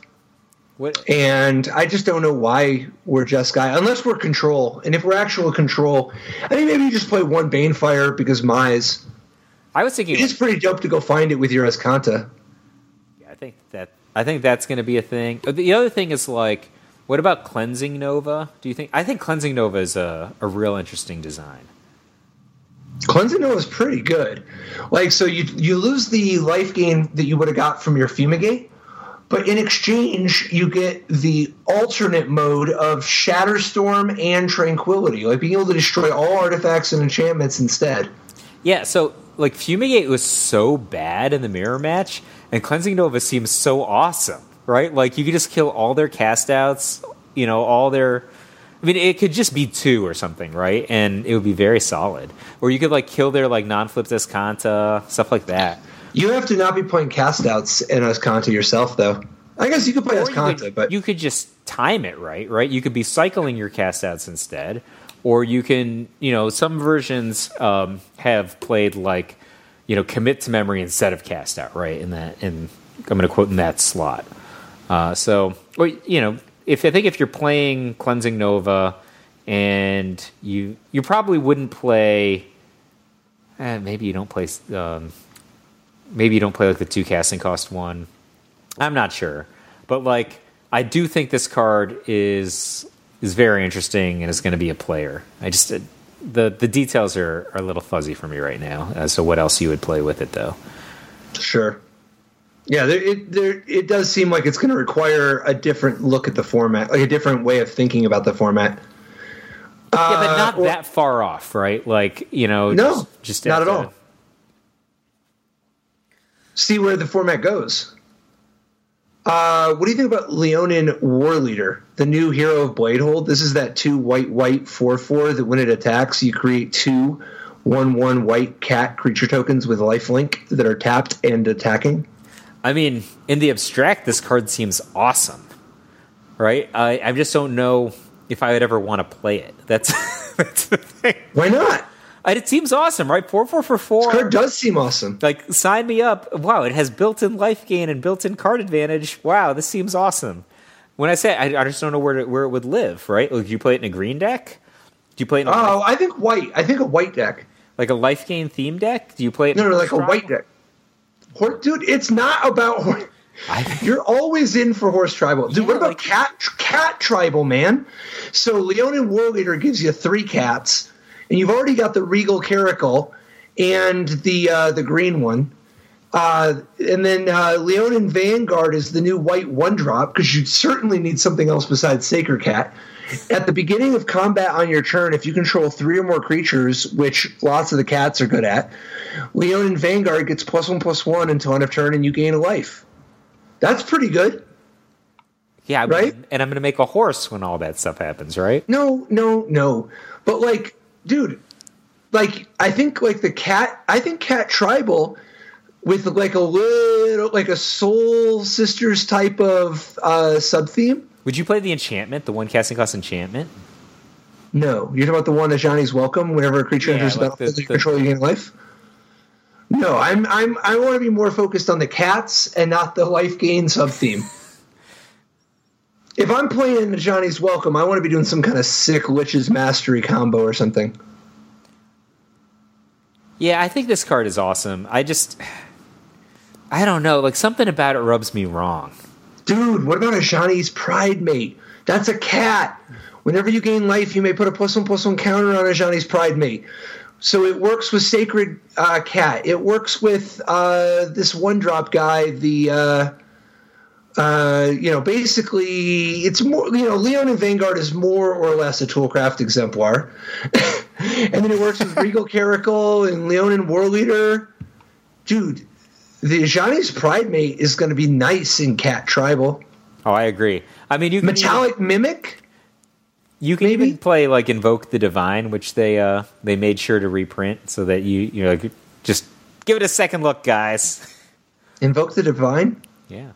And I just don't know why we're Jeskai, unless we're control. And if we're actual control, I think maybe you just play one Banefire because Mize. I was thinking it's pretty dope to go find it with your Azcanta. Yeah, I think that's going to be a thing. The other thing is like, what about Cleansing Nova? Do you think? I think Cleansing Nova is a real interesting design. Cleansing Nova is pretty good. Like, so you lose the life gain that you would have got from your Fumigate. But in exchange, you get the alternate mode of Shatterstorm and Tranquility, like being able to destroy all artifacts and enchantments instead. Yeah, so like Fumigate was so bad in the mirror match, and Cleansing Nova seems so awesome, right? Like you could just kill all their cast outs, all their... I mean, it could just be 2 or something, right? And it would be very solid. Or you could like kill their like non-flipped Azcanta, stuff like that. You have to not be playing cast outs in Azcanta yourself, though. I guess you could play Azcanta, but you could just time it right? You could be cycling your cast outs instead, or you can, some versions have played like, commit to memory instead of cast out, right? And I'm going to quote in that slot. So, if you're playing Cleansing Nova, and you probably wouldn't play. Maybe you don't play. Maybe you don't play like the 2 casting cost one. I'm not sure, but like I do think this card is very interesting and is going to be a player. I just the details are a little fuzzy for me right now as to what else you would play with it though. Sure. Yeah, it does seem like it's going to require a different look at the format, like a different way of thinking about the format. Yeah, but not that far off, right? Like, no, just not at all. See where the format goes. What do you think about Leonin Warleader, the new hero of Bladehold? This is that 2 white 4/4 that when it attacks, you create 2 1/1 white cat creature tokens with lifelink that are tapped and attacking. I mean, in the abstract, this card seems awesome, right? I just don't know if I would ever want to play it. That's the thing. Why not? It seems awesome, right? 4/4 for 4. This card does seem awesome. Like, sign me up. Wow, it has built-in life gain and built-in card advantage. Wow, this seems awesome. When I say I just don't know where it would live, right? Like, do you play it in a green deck? Do you play it in I think white. I think a white deck. Like a life gain theme deck? Do you play it in like a white deck. Dude, it's not about you're always in for horse tribal. Dude, what about cat tribal, man? So Leonin Warleader gives you 3 cats, and you've already got the Regal Caracal and the green one. And then Leonin Vanguard is the new white 1-drop, because you certainly need something else besides Sacred Cat. At the beginning of combat on your turn, if you control 3 or more creatures, which lots of the cats are good at, Leonin Vanguard gets +1/+1 until end of turn, and you gain a life. That's pretty good. Yeah, right? And I'm going to make a horse when all that stuff happens, right? No. But, like, dude, like, I think, like, Cat Tribal with, like, a little, like, a Soul Sisters type of sub-theme. Would you play the enchantment, the 1 casting cost enchantment? No. You're talking about the one that Johnny's Welcome, whenever a creature enters the battlefield, you control, you gain life? No, I want to be more focused on the cats and not the life gain sub-theme. If I'm playing Johnny's Welcome, I want to be doing some kind of sick Lich's Mastery combo or something. Yeah, I think this card is awesome. I don't know. Like, something about it rubs me wrong. Dude, what about a Johnny's Pride Mate? That's a cat. Whenever you gain life, you may put a +1/+1 counter on a Johnny's Pride Mate. So it works with Sacred Cat. It works with this 1-drop guy, basically, it's more, Leonin Vanguard is more or less a Toolcraft exemplar. And then it works with Regal Caracal and Leonin Warleader. Dude, the Johnny's Pride Mate is going to be nice in Cat Tribal. Oh, I agree. I mean, you can Metallic Mimic? You can even play, like, Invoke the Divine, which they made sure to reprint so that you like, just give it a second look, guys. Invoke the Divine? Yeah.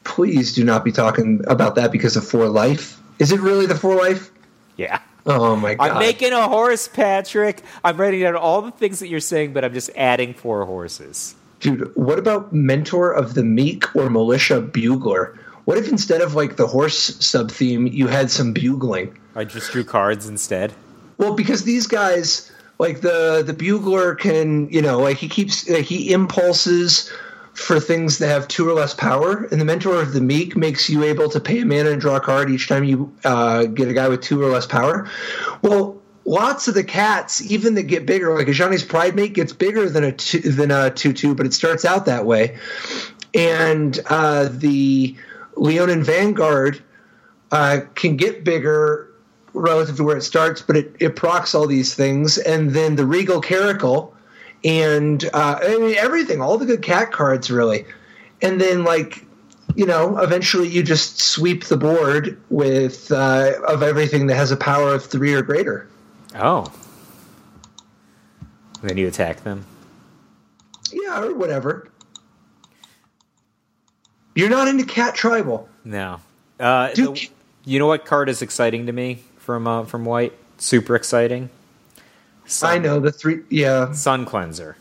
Please do not be talking about that because of 4 life. Is it really the 4 life? Yeah. Oh, my God. I'm making a horse, Patrick. I'm writing down all the things that you're saying, but I'm just adding 4 horses. Dude, what about Mentor of the Meek or Militia Bugler? What if instead of, like, the horse sub-theme, you had some bugling? I just drew cards instead. Well, because these guys, like, the bugler can, he impulses for things that have 2 or less power, and the Mentor of the Meek makes you able to pay a mana and draw a card each time you get a guy with 2 or less power. Well, lots of the cats, even that get bigger, like a Johnny's Pride Mate gets bigger than a 2/2, but it starts out that way. And the Leonin Vanguard can get bigger relative to where it starts, but it procs all these things. And then the Regal Caracal and everything, all the good cat cards, really. And then, like, eventually you just sweep the board with of everything that has a power of 3 or greater. Oh. And then you attack them? Yeah, or whatever. You're not into Cat Tribal. No. You know what card is exciting to me from White? Super exciting. I know the 3. Yeah. Suncleanser.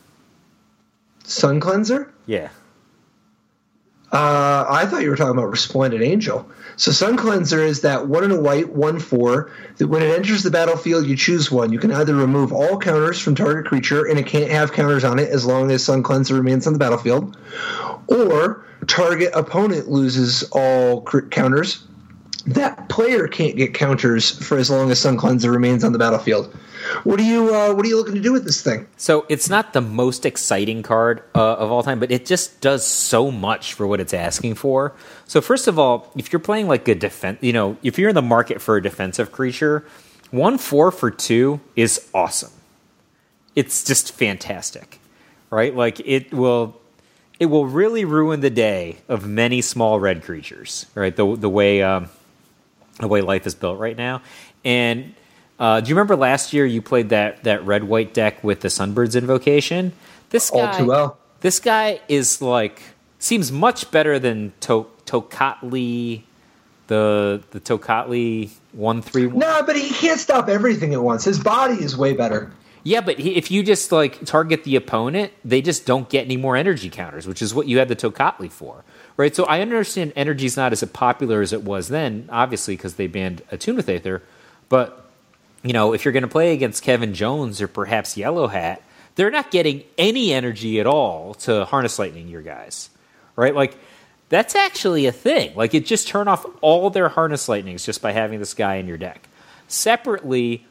Suncleanser? Yeah. I thought you were talking about Resplendent Angel. So Suncleanser is that 1 and a white, 1/4, that when it enters the battlefield, you choose one. You can either remove all counters from target creature, and it can't have counters on it as long as Suncleanser remains on the battlefield, or target opponent loses all counters. That player can't get counters for as long as Suncleanser remains on the battlefield. What are you looking to do with this thing? So it's not the most exciting card of all time, but it just does so much for what it's asking for. So first of all, if you're playing like a defense, if you're in the market for a defensive creature, 1/4 for 2 is awesome. It's just fantastic, right? Like it will really ruin the day of many small red creatures, right? The way life is built right now. And do you remember last year you played that red-white deck with the Sunbird's Invocation? All too well. This guy is seems much better than Tocatli, the Tocatli 1/3. No, but he can't stop everything at once. His body is way better. Yeah, but if you just target the opponent, they just don't get any more energy counters, which is what you had the Tocatli for, right? So I understand energy's not as popular as it was then, obviously because they banned Attune with Aether, but if you're going to play against Kevin Jones or perhaps Yellow Hat, they're not getting any energy at all to Harness Lightning your guys, right? Like, that's actually a thing. Like, it just turn off all their Harness Lightnings just by having this guy in your deck. Separately,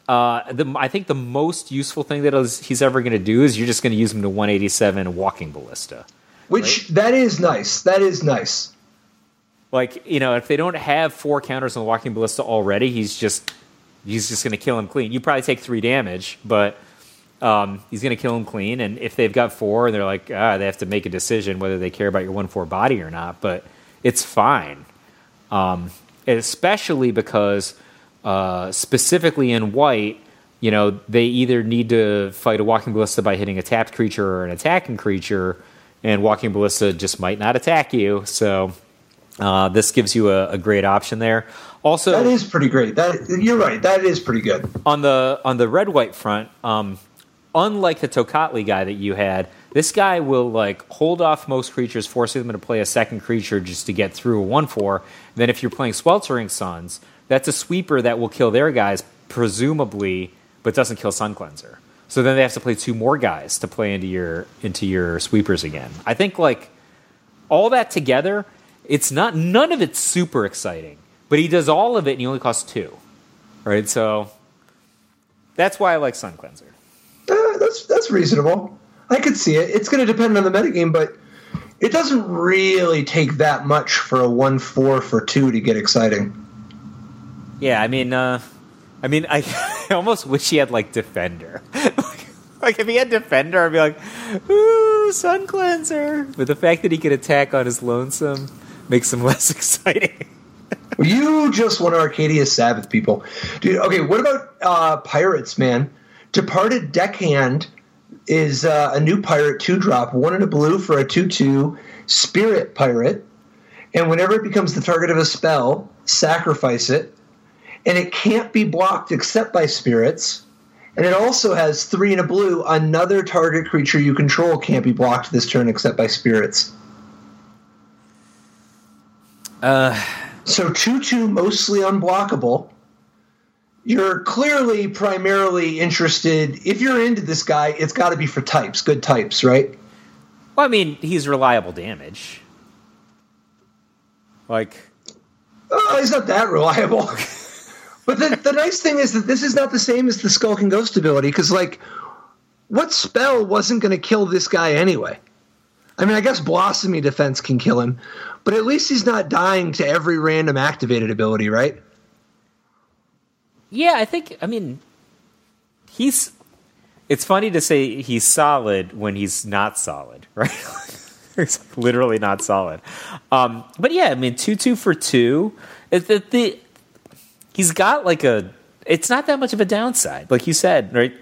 I think the most useful thing that he's ever going to do is you're just going to use him to 187 Walking Ballista. Which, right? That is nice. That is nice. Like, if they don't have 4 counters on Walking Ballista already, he's just going to kill him clean. You probably take 3 damage, but he's going to kill him clean. And if they've got 4, they're like, they have to make a decision whether they care about your 1/4 body or not. But it's fine, especially because specifically in white, they either need to fight a Walking Ballista by hitting a tapped creature or an attacking creature, and Walking Ballista just might not attack you. So this gives you a great option there. Also, that is pretty great. You're right. That is pretty good. On the red-white front, unlike the Tocatli guy that you had, this guy will hold off most creatures, forcing them to play a second creature just to get through a 1/4. Then if you're playing Sweltering Suns, that's a sweeper that will kill their guys, presumably, but doesn't kill Suncleanser. So then they have to play 2 more guys to play into your sweepers again. I think all that together, none of it's super exciting. But he does all of it, and he only costs 2. Right? So that's why I like Suncleanser. That's reasonable. I could see it. It's going to depend on the metagame, but it doesn't really take that much for a 1/4 for 2 to get exciting. Yeah, I almost wish he had Defender. If he had Defender, I'd be like, ooh, Suncleanser. But the fact that he could attack on his lonesome makes him less exciting. You just want Arcadia Sabbath, people. Dude, okay, what about Pirates, man? Departed Deckhand is a new pirate 2-drop, 1 and a blue for a 2/2 spirit pirate. And whenever it becomes the target of a spell, sacrifice it. And it can't be blocked except by spirits. And it also has 3 and a blue. Another target creature you control can't be blocked this turn except by spirits. So 2/2 mostly unblockable. You're clearly primarily interested. If you're into this guy, it's got to be for types, good types, right? Well, he's reliable damage. He's not that reliable. But the nice thing is that this is not the same as the Skulk and Ghost ability, because what spell wasn't going to kill this guy anyway? I guess Blossomy Defense can kill him, but at least he's not dying to every random activated ability, right? Yeah, I think, it's funny to say he's solid when he's not solid, right? He's literally not solid. But yeah, 2/2 for 2. He's got it's not that much of a downside. Like you said, right?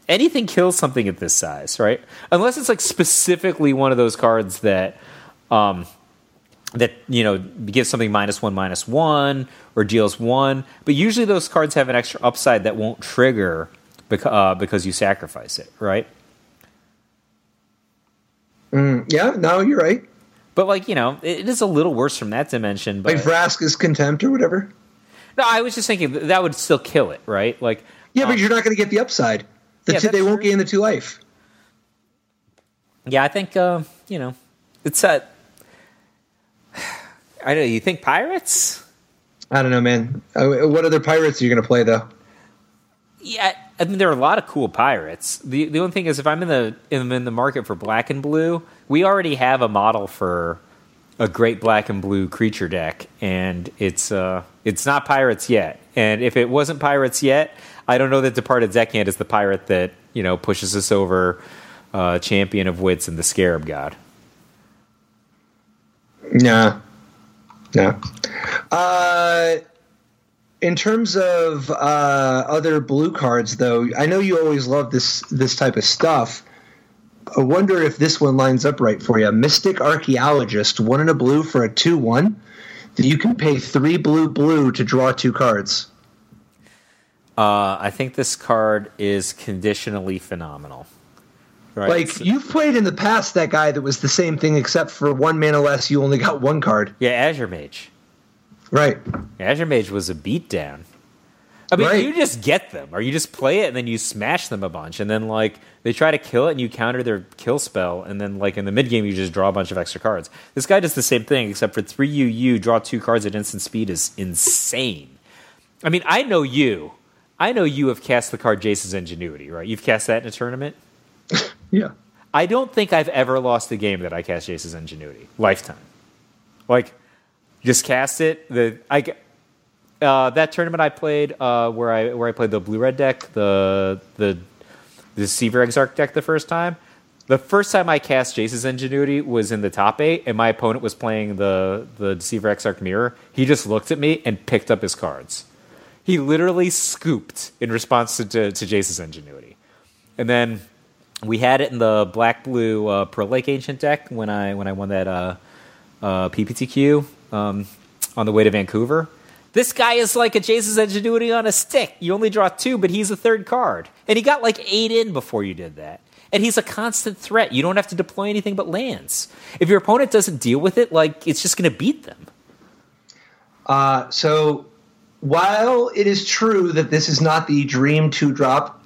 Anything kills something at this size, right? Unless it's specifically one of those cards that gives something -1/-1 or deals 1. But usually those cards have an extra upside that won't trigger because you sacrifice it, right? Yeah, no, you're right. But, like, you know, it is a little worse from that dimension. But like Vraska's Contempt or whatever? No, I was just thinking that would still kill it, right? Like, yeah, but you're not going to get the upside. They won't gain the 2 life. Yeah, I think, you know, it's I don't know, you think pirates? I don't know, man. What other pirates are you going to play, though? Yeah, I mean, there are a lot of cool pirates. The only thing is, if I'm in the market for black and blue, we already have a model for a great black and blue creature deck, and it's not pirates yet. And if it wasn't pirates yet, I don't know that Departed Deckhand is the pirate that, you know, pushes us over Champion of Wits and the Scarab God. No. In terms of other blue cards, though, I know you always love this type of stuff. I wonder if this one lines up right for you. Mystic Archaeologist, 1 and a blue for a 2/1. That you can pay 3 blue to draw 2 cards. I think this card is conditionally phenomenal. Right? Like, you've played in the past that guy that was the same thing, except for 1 mana less, you only got 1 card. Yeah, Azure Mage. Right. Azure Mage was a beatdown. I mean, right. You just get them, or you just play it and then you smash them a bunch, and then, like, they try to kill it and you counter their kill spell, and then, like, in the mid-game you just draw a bunch of extra cards. This guy does the same thing, except for 3 UU, draw 2 cards at instant speed is insane. I mean, I know you have cast the card Jace's Ingenuity, right? You've cast that in a tournament? Yeah. I don't think I've ever lost a game that I cast Jace's Ingenuity. Lifetime. Like, just cast it. That tournament I played, where I played the blue-red deck, the Deceiver Exarch deck the first time. The first time I cast Jace's Ingenuity was in the top 8, and my opponent was playing the Deceiver Exarch Mirror. He just looked at me and picked up his cards. He literally scooped in response to Jace's Ingenuity. And then we had it in the black-blue Pearl Lake Ancient deck when I won that PPTQ on the way to Vancouver. This guy is like a Jace's Ingenuity on a stick. You only draw 2, but he's a 3rd card. And he got like 8 in before you did that. And he's a constant threat. You don't have to deploy anything but lands. If your opponent doesn't deal with it, like, it's just going to beat them. So while it is true that this is not the dream 2-drop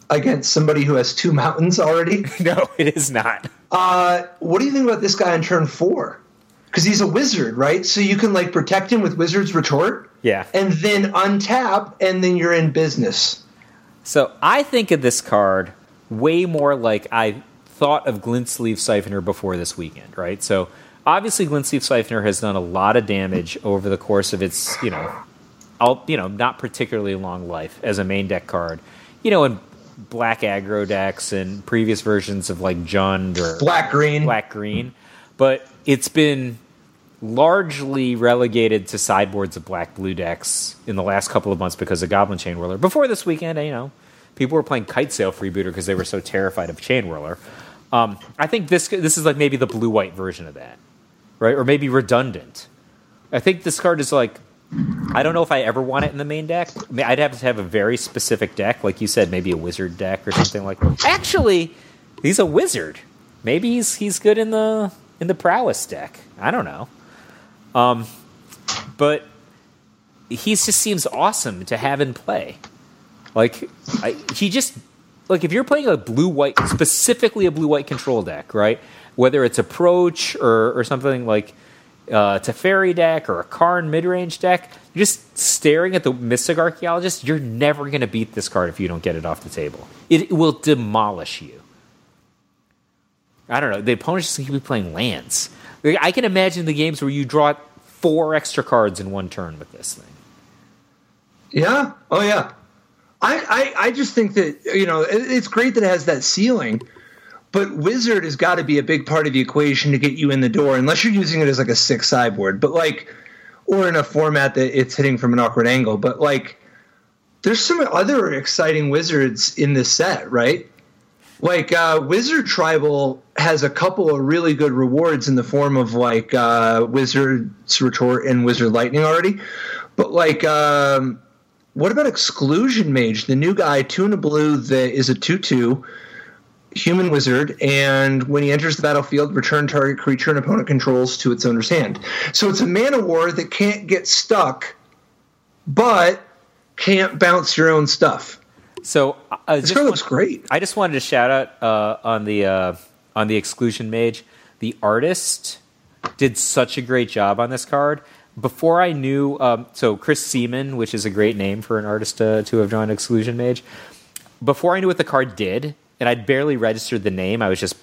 against somebody who has 2 mountains already. No, it is not. What do you think about this guy on turn 4? Because he's a wizard, right? So you can, like, protect him with Wizard's Retort. Yeah. And then untap, and then you're in business. So I think of this card way more like I thought of Glintsleeve Siphoner before this weekend, right? So obviously Glintsleeve Siphoner has done a lot of damage over the course of its, not particularly long life as a main deck card. You know, in black aggro decks and previous versions of, like, Jund or black-green. But it's been largely relegated to sideboards of black-blue decks in the last couple of months because of Goblin Chain Whirler. Before this weekend, people were playing Kite Sail Freebooter because they were so terrified of Chain Whirler. I think this is like maybe the blue-white version of that, right? Or maybe redundant. I think this card is like, I don't know if I ever want it in the main deck. I mean, I'd have to have a very specific deck, like you said, maybe a wizard deck or something like that. Actually, he's a wizard. Maybe he's good in the prowess deck. I don't know. But he just seems awesome to have in play. Like, if you're playing a blue-white, specifically a blue-white control deck, right? Whether it's Approach or something like Teferi deck or a Karn mid-range deck, you're just staring at the Mystic Archaeologist, you're never going to beat this card if you don't get it off the table. It will demolish you. I don't know. The opponent's just going to be playing lands. I can imagine the games where you draw 4 extra cards in one turn with this thing. Yeah. Oh, yeah. I just think that, it's great that it has that ceiling, but Wizard has got to be a big part of the equation to get you in the door, unless you're using it as like a 6 sideboard, but or in a format that it's hitting from an awkward angle. But there's some other exciting Wizards in this set, right? Wizard Tribal has a couple of really good rewards in the form of Wizard's Retort and Wizard Lightning already. But what about Exclusion Mage, the new guy, 2 and a blue that is a 2/2? human wizard, and when he enters the battlefield, return target creature an opponent controls to its owner's hand. So it's a mana war that can't get stuck, but can't bounce your own stuff. So this card looks great. I just wanted to shout out on the exclusion mage. The artist did such a great job on this card. Before I knew, so Qal Sisma, which is a great name for an artist to have drawn exclusion mage. Before I knew what the card did, and I'd barely registered the name, I was just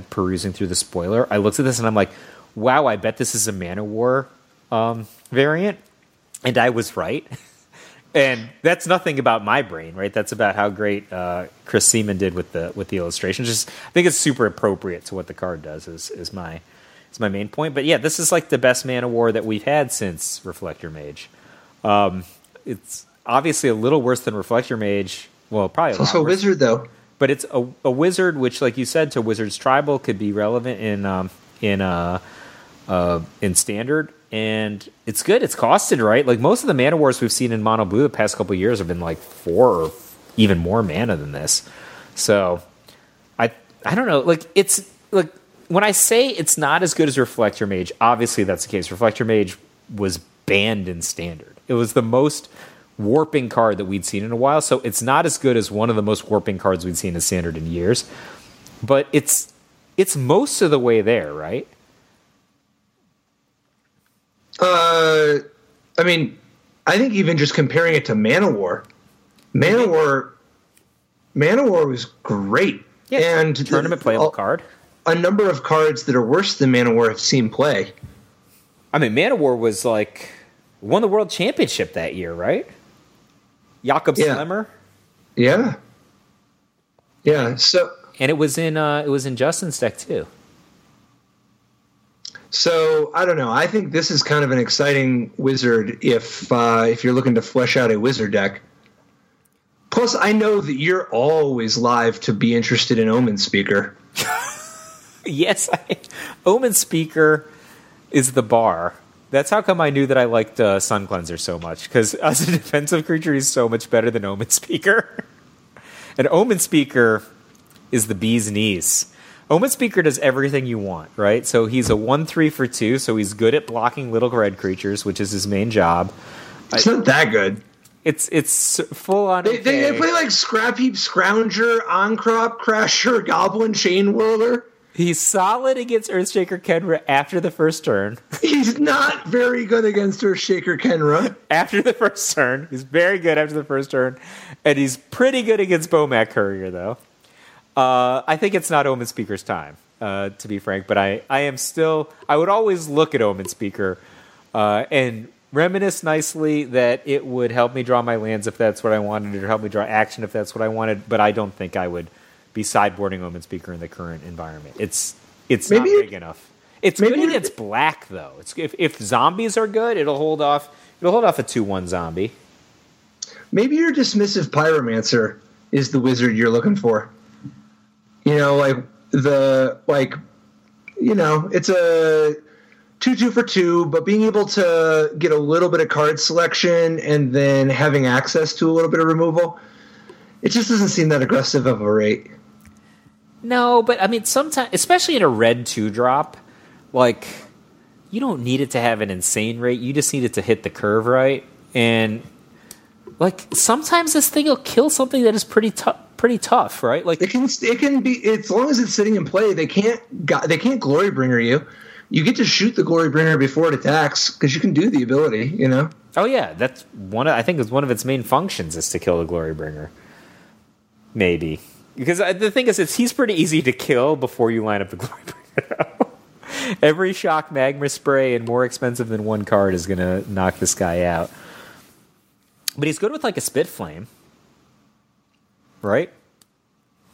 perusing through the spoiler. I looked at this and I'm like, wow, I bet this is a Mana War variant, and I was right. And that's nothing about my brain, right? That's about how great Qal Sisma did with the illustration. Just, I think it's super appropriate to what the card does. Is my main point. But yeah, this is like the best Mana War that we've had since Reflector Mage. It's obviously a little worse than Reflector Mage. Well, probably it's also a wizard though. But it's a wizard, which, like you said, to Wizard's Tribal could be relevant in Standard. And it's good. It's costed, right? Like most of the Mana Wars we've seen in Mono Blue the past couple of years have been like 4 or even more mana than this. So I don't know. Like it's like when I say it's not as good as Reflector Mage, obviously that's the case. Reflector Mage was banned in Standard. It was the most warping card that we'd seen in a while. So it's not as good as one of the most warping cards we'd seen in Standard in years. But it's most of the way there, right? I mean, I think even just comparing it to Mana War was great. Yeah, and tournament playable card. A number of cards that are worse than Mana War have seen play. I mean, Mana War was like won the World Championship that year, right? Jakob Slemmer. Yeah. Yeah. So, and it was in Justin's deck too. So I don't know. I think this is kind of an exciting wizard if you're looking to flesh out a wizard deck. Plus, I know that you're always live to be interested in Omen Speaker. Yes, Omen Speaker is the bar. That's how come I knew that I liked Suncleanser so much, because as a defensive creature, he's so much better than Omen Speaker. And Omen Speaker is the bee's knees. Omen Speaker does everything you want, right? So he's a 1/3 for 2, so he's good at blocking little red creatures, which is his main job. It's not that good. It's full on. They play like Scrap Heap Scrounger, Oncrop Crasher, Goblin Chain Whirler. He's solid against Earthshaker Kenra after the first turn. He's not very good against Earthshaker Kenra. After the first turn. He's very good after the first turn. And he's pretty good against Bomac Courier, though. I think it's not Omen Speaker's time, to be frank. But I would always look at Omen Speaker and reminisce nicely that it would help me draw my lands if that's what I wanted, or help me draw action if that's what I wanted. But I don't think I would be sideboarding Omen Speaker in the current environment. It's not big enough. It's good against black though. If zombies are good, it'll hold off a 2/1 zombie. Maybe your dismissive Pyromancer is the wizard you're looking for. It's a 2/2 for 2, but being able to get a little bit of card selection and then having access to a little bit of removal, it just doesn't seem that aggressive of a rate. No, but I mean, sometimes, especially in a red 2-drop, like, you don't need it to have an insane rate. You just need it to hit the curve right. And, like, sometimes this thing will kill something that is pretty tough, right? Like, it can be, as long as it's sitting in play, they can't Glorybringer you. You get to shoot the Glorybringer before it attacks because you can do the ability, you know? Oh, yeah. That's I think it's one of its main functions is to kill the Glorybringer. Maybe. Because the thing is, he's pretty easy to kill before you line up the Glorybringer. Every Shock Magma Spray and more expensive than one card is going to knock this guy out. But he's good with, like, a Spit Flame. Right?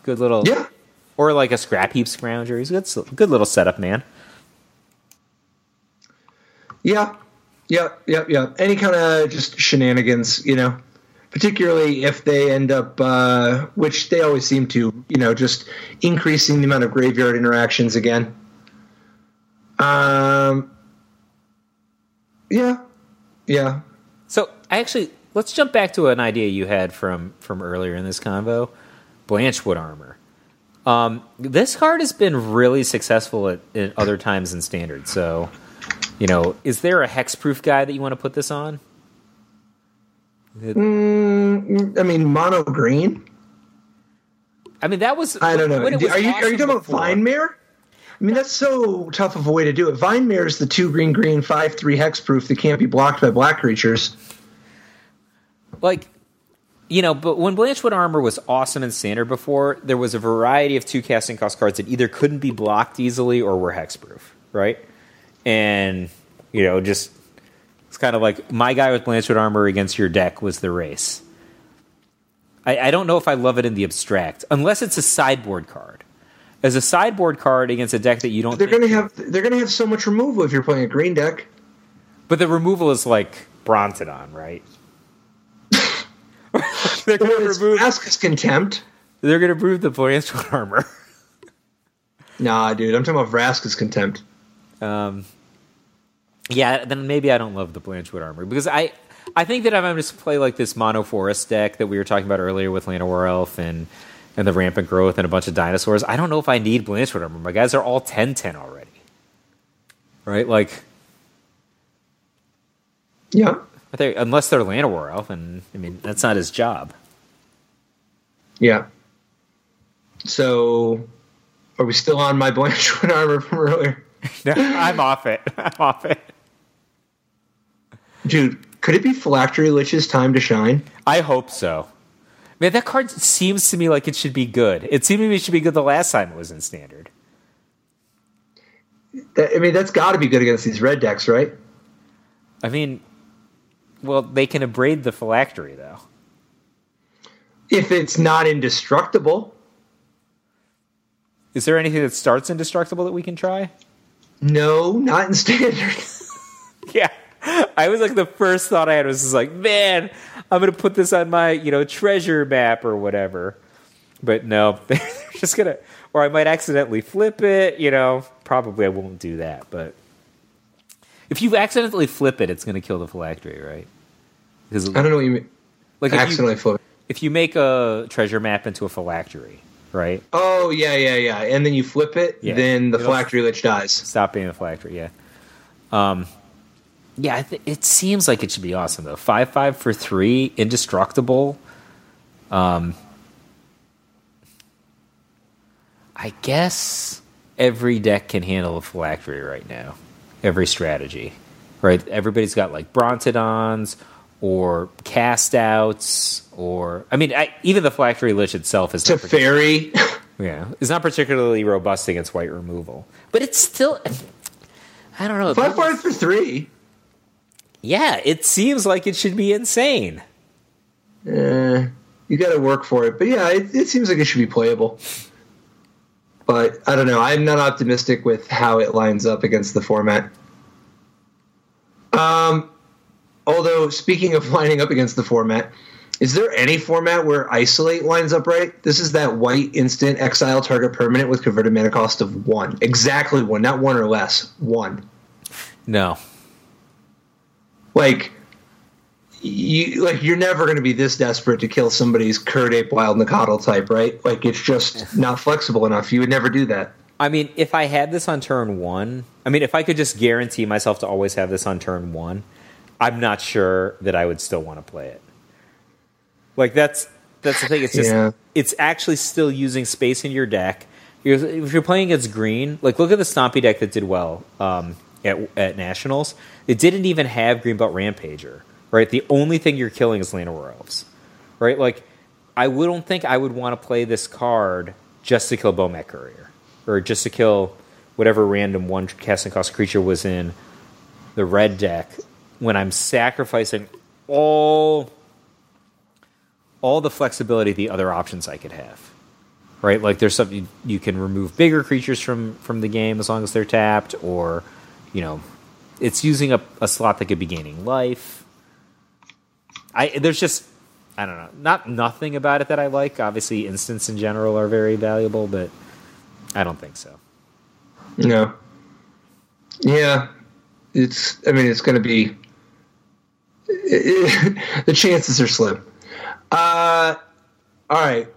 Good little... Yeah. Or, like, a Scrap Heap Scrounger. He's a good little setup, man. Yeah. Any kind of just shenanigans, you know? Particularly if they end up, which they always seem to, you know, just increasing the amount of graveyard interactions again. Yeah. So, let's jump back to an idea you had from earlier in this convo. Blanchwood armor. This card has been really successful at other times in Standard. So, is there a hexproof guy that you want to put this on? Mono green. I mean, that was. I don't know. Are you talking about Vine Mare? I mean, that's so tough of a way to do it. Vine Mare is the 2 green 5/3 hexproof that can't be blocked by black creatures. But when Blanchwood Armor was awesome in Standard before, there was a variety of 2 casting cost cards that either couldn't be blocked easily or were hexproof, right? And, just it's kind of like my guy with Blanchwood Armor against your deck was the race. I don't know if I love it in the abstract, unless it's a sideboard card. As a sideboard card against a deck that you don't, they're going to have so much removal if you're playing a green deck. But the removal is like Brontodon, right? They're going to remove Vraska's Contempt. They're going to remove the Blanchwood Armor. Nah, dude, I'm talking about Vraska's Contempt. Yeah, then maybe I don't love the Blanchwood Armor because I think that if I'm just play like this mono forest deck that we were talking about earlier with Llanowar Elf and the Rampant Growth and a bunch of dinosaurs, I don't know if I need Blanchwood Armor. My guys are all 10/10 already. Right? Like, yeah. Unless they're Llanowar Elf, and I mean, that's not his job. Yeah. So, are we still on my Blanchwood Armor from earlier? No, I'm off it. Dude, could it be Phylactery Lich's time to shine? I hope so. Man, that card seems to me like it should be good. It seemed to me it should be good the last time it was in Standard. That's got to be good against these red decks, right? I mean, well, they can abrade the Phylactery, though. If it's not indestructible. Is there anything that starts indestructible that we can try? No, not in Standard. Yeah. I was like, the first thought I had was just like, man, I'm going to put this on my, treasure map or whatever. But no, they're just going to, or I might accidentally flip it, probably I won't do that. But if you accidentally flip it, it's going to kill the Phylactery, right? Because I don't know what you mean. Like accidentally flip it. If you make a treasure map into a Phylactery, right? Oh, yeah. And then you flip it, then the Phylactery Lich dies. Stop being a Phylactery, yeah. Yeah, it seems like it should be awesome, though. 5/5 for 3, indestructible. I guess every deck can handle a Phylactery right now. Every strategy, right? Everybody's got, like, Brontodons or Cast-Outs or... I mean, even the Phylactery Lich itself is... Teferi. Yeah, it's not particularly robust against white removal. But it's still... I don't know. 5/5 for 3? Yeah, it seems like it should be insane. You got to work for it. But yeah, it seems like it should be playable. But I don't know. I'm not optimistic with how it lines up against the format. Although, speaking of lining up against the format, is there any format where Isolate lines up right? This is that white instant exile target permanent with converted mana cost of 1. Exactly 1, not 1 or less. 1. No. You're never going to be this desperate to kill somebody's Curd Ape Wild Nacatl type, right? Like, it's just not flexible enough. You would never do that. I mean, if I had this on turn 1, if I could just guarantee myself to always have this on turn 1, I'm not sure that I would still want to play it. Like, that's the thing. It's just It's actually still using space in your deck. If you're playing against green, like, look at the Stompy deck that did well at Nationals. It didn't even have Greenbelt Rampager, right? The only thing you're killing is Llanowar Elves, right? Like, I don't think I would want to play this card just to kill Bomat Courier, or just to kill whatever random 1 casting cost creature was in the red deck when I'm sacrificing all the flexibility of the other options I could have, right? Like, there's something you can remove bigger creatures from the game as long as they're tapped, or it's using a slot that could be gaining life. There's just, I don't know, not nothing about it that I like. Obviously, instants in general are very valuable, but I don't think so. No. Yeah. It's going to be... the chances are slim. All right.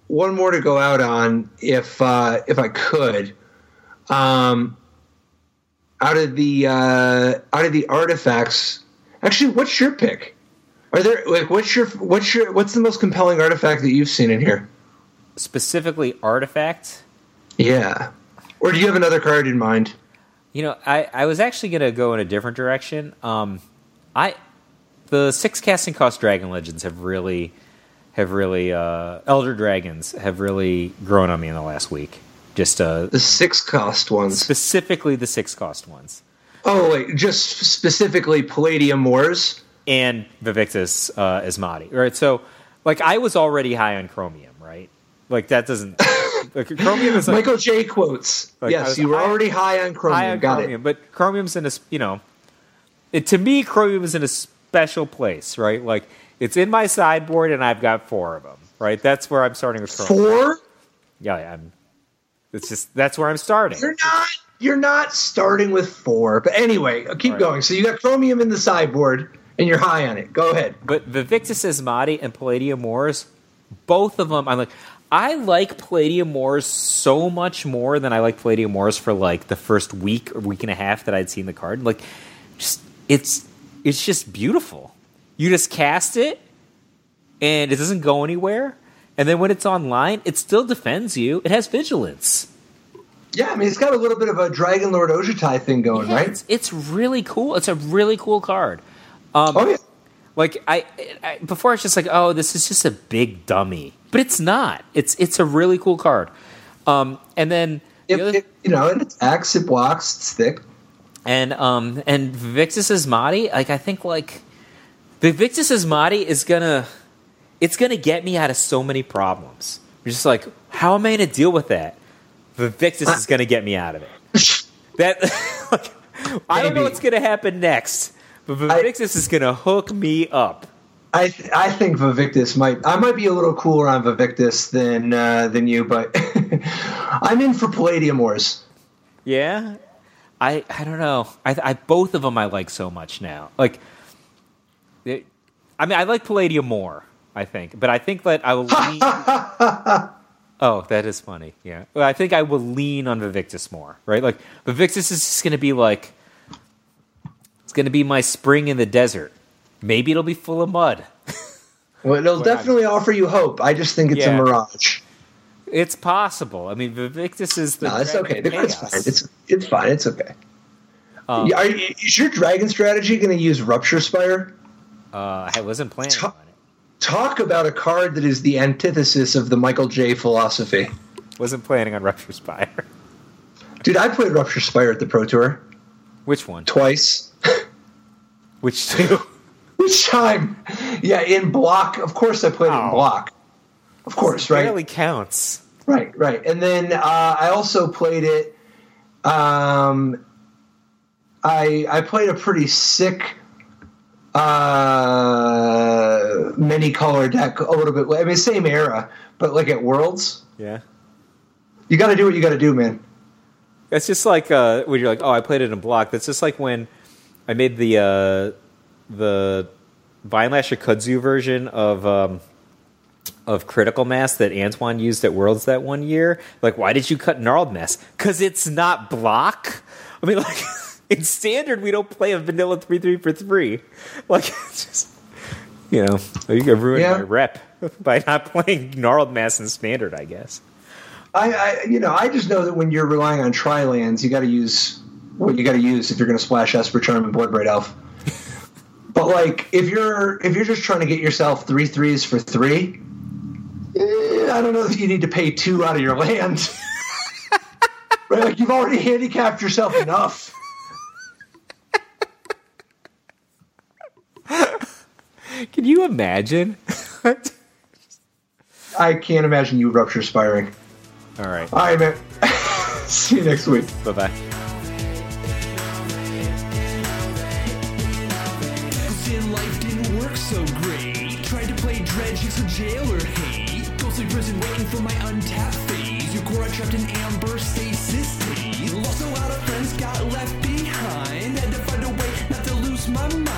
one more to go out on if I could. Out of the artifacts, actually, what's your pick? Are there what's the most compelling artifact that you've seen in here? Specifically, artifact. Yeah. Or do you have another card in mind? I was actually going to go in a different direction. The 6 casting cost Dragon Legends have really Elder Dragons have really grown on me in the last week. Just the 6 cost ones. Specifically the 6 cost ones. Oh, wait, just specifically Palladium Wars? And Vivictus Asmati. Right, so, I was already high on Chromium, right? That doesn't... Chromium is Michael J. quotes. Yes, you were already high on Chromium. Got it. But Chromium's in a... to me, Chromium is in a special place, right? It's in my sideboard, and I've got 4 of them, right? That's where I'm starting with Chromium. 4? Yeah, that's where I'm starting. You're not starting with 4. But anyway, keep going. So you got Chromium in the sideboard, and you're high on it. Go ahead. But Vivictus Asmati and Palladium Wars, both of them, I like Palladium Wars so much more than I like Palladium Wars for the first week or week and a half that I'd seen the card. It's just beautiful. You just cast it, and it doesn't go anywhere. And then when it's online, it still defends you. It has vigilance. Yeah, it's got a little bit of a Dragon Lord Ojutai thing going, right? It's really cool. It's a really cool card. Oh, yeah. I before it's just this is just a big dummy. But it's not. It's a really cool card. And then... it attacks, it blocks, it's thick. And Vivictus Asmati, I think, Vivictus Asmati is gonna get me out of so many problems. You're just how am I gonna deal with that? Vivictus is gonna get me out of it. I don't know what's gonna happen next, but Vivictus is gonna hook me up. I think Vivictus I might be a little cooler on Vivictus than you, but I'm in for Palladium Wars. Yeah, I don't know. I both of them I like so much now. I like Palladium more, I think, but I think that I will lean. Oh, that is funny. Yeah, well, I think I will lean on Vivictus more. Right, Vivictus is just going to be it's going to be my spring in the desert. Maybe it'll be full of mud. Well, it'll definitely offer you hope. I just think it's a mirage. It's possible. Vivictus is the... No, it's okay. It's fine. It's fine. It's okay. Is your dragon strategy going to use Rupture Spire? I wasn't planning on it. Talk about a card that is the antithesis of the Michael J. philosophy. Wasn't planning on Rupture Spire. Dude, I played Rupture Spire at the Pro Tour. Which one? Twice. Which two? Which time? Yeah, in block. Of course I played it in block. Of course, right? It barely counts. Right. And then I also played it... I played a pretty sick many-color deck a little bit. Same era, but at Worlds. Yeah. You got to do what you got to do, man. It's just when you're I played it in block. That's just when I made the Vinelasher Kudzu version of Critical Mass that Antoine used at Worlds that one year. Why did you cut Gnarled Mass? Because it's not block. In Standard, we don't play a vanilla 3/3 for 3. It's just, you can ruin my rep by not playing Gnarled Mass in Standard, I guess. I just know that when you're relying on tri-lands, you got to use what you got to use if you're going to splash Esper Charm and Bloodbraid Elf. But if you're just trying to get yourself 3/3s for 3, I don't know if you need to pay 2 out of your land. Right? You've already handicapped yourself enough. Can you imagine? I can't imagine you Rupture Spiring. All right, man. See you next week. Bye-bye. Life didn't work so great. Tried to play dredge, use a jailer hate. Ghostly prison waiting for my untapped phase. Your core trapped in amber stasis state. Lost a lot of friends, got left behind. Had to find a way not to lose my mind.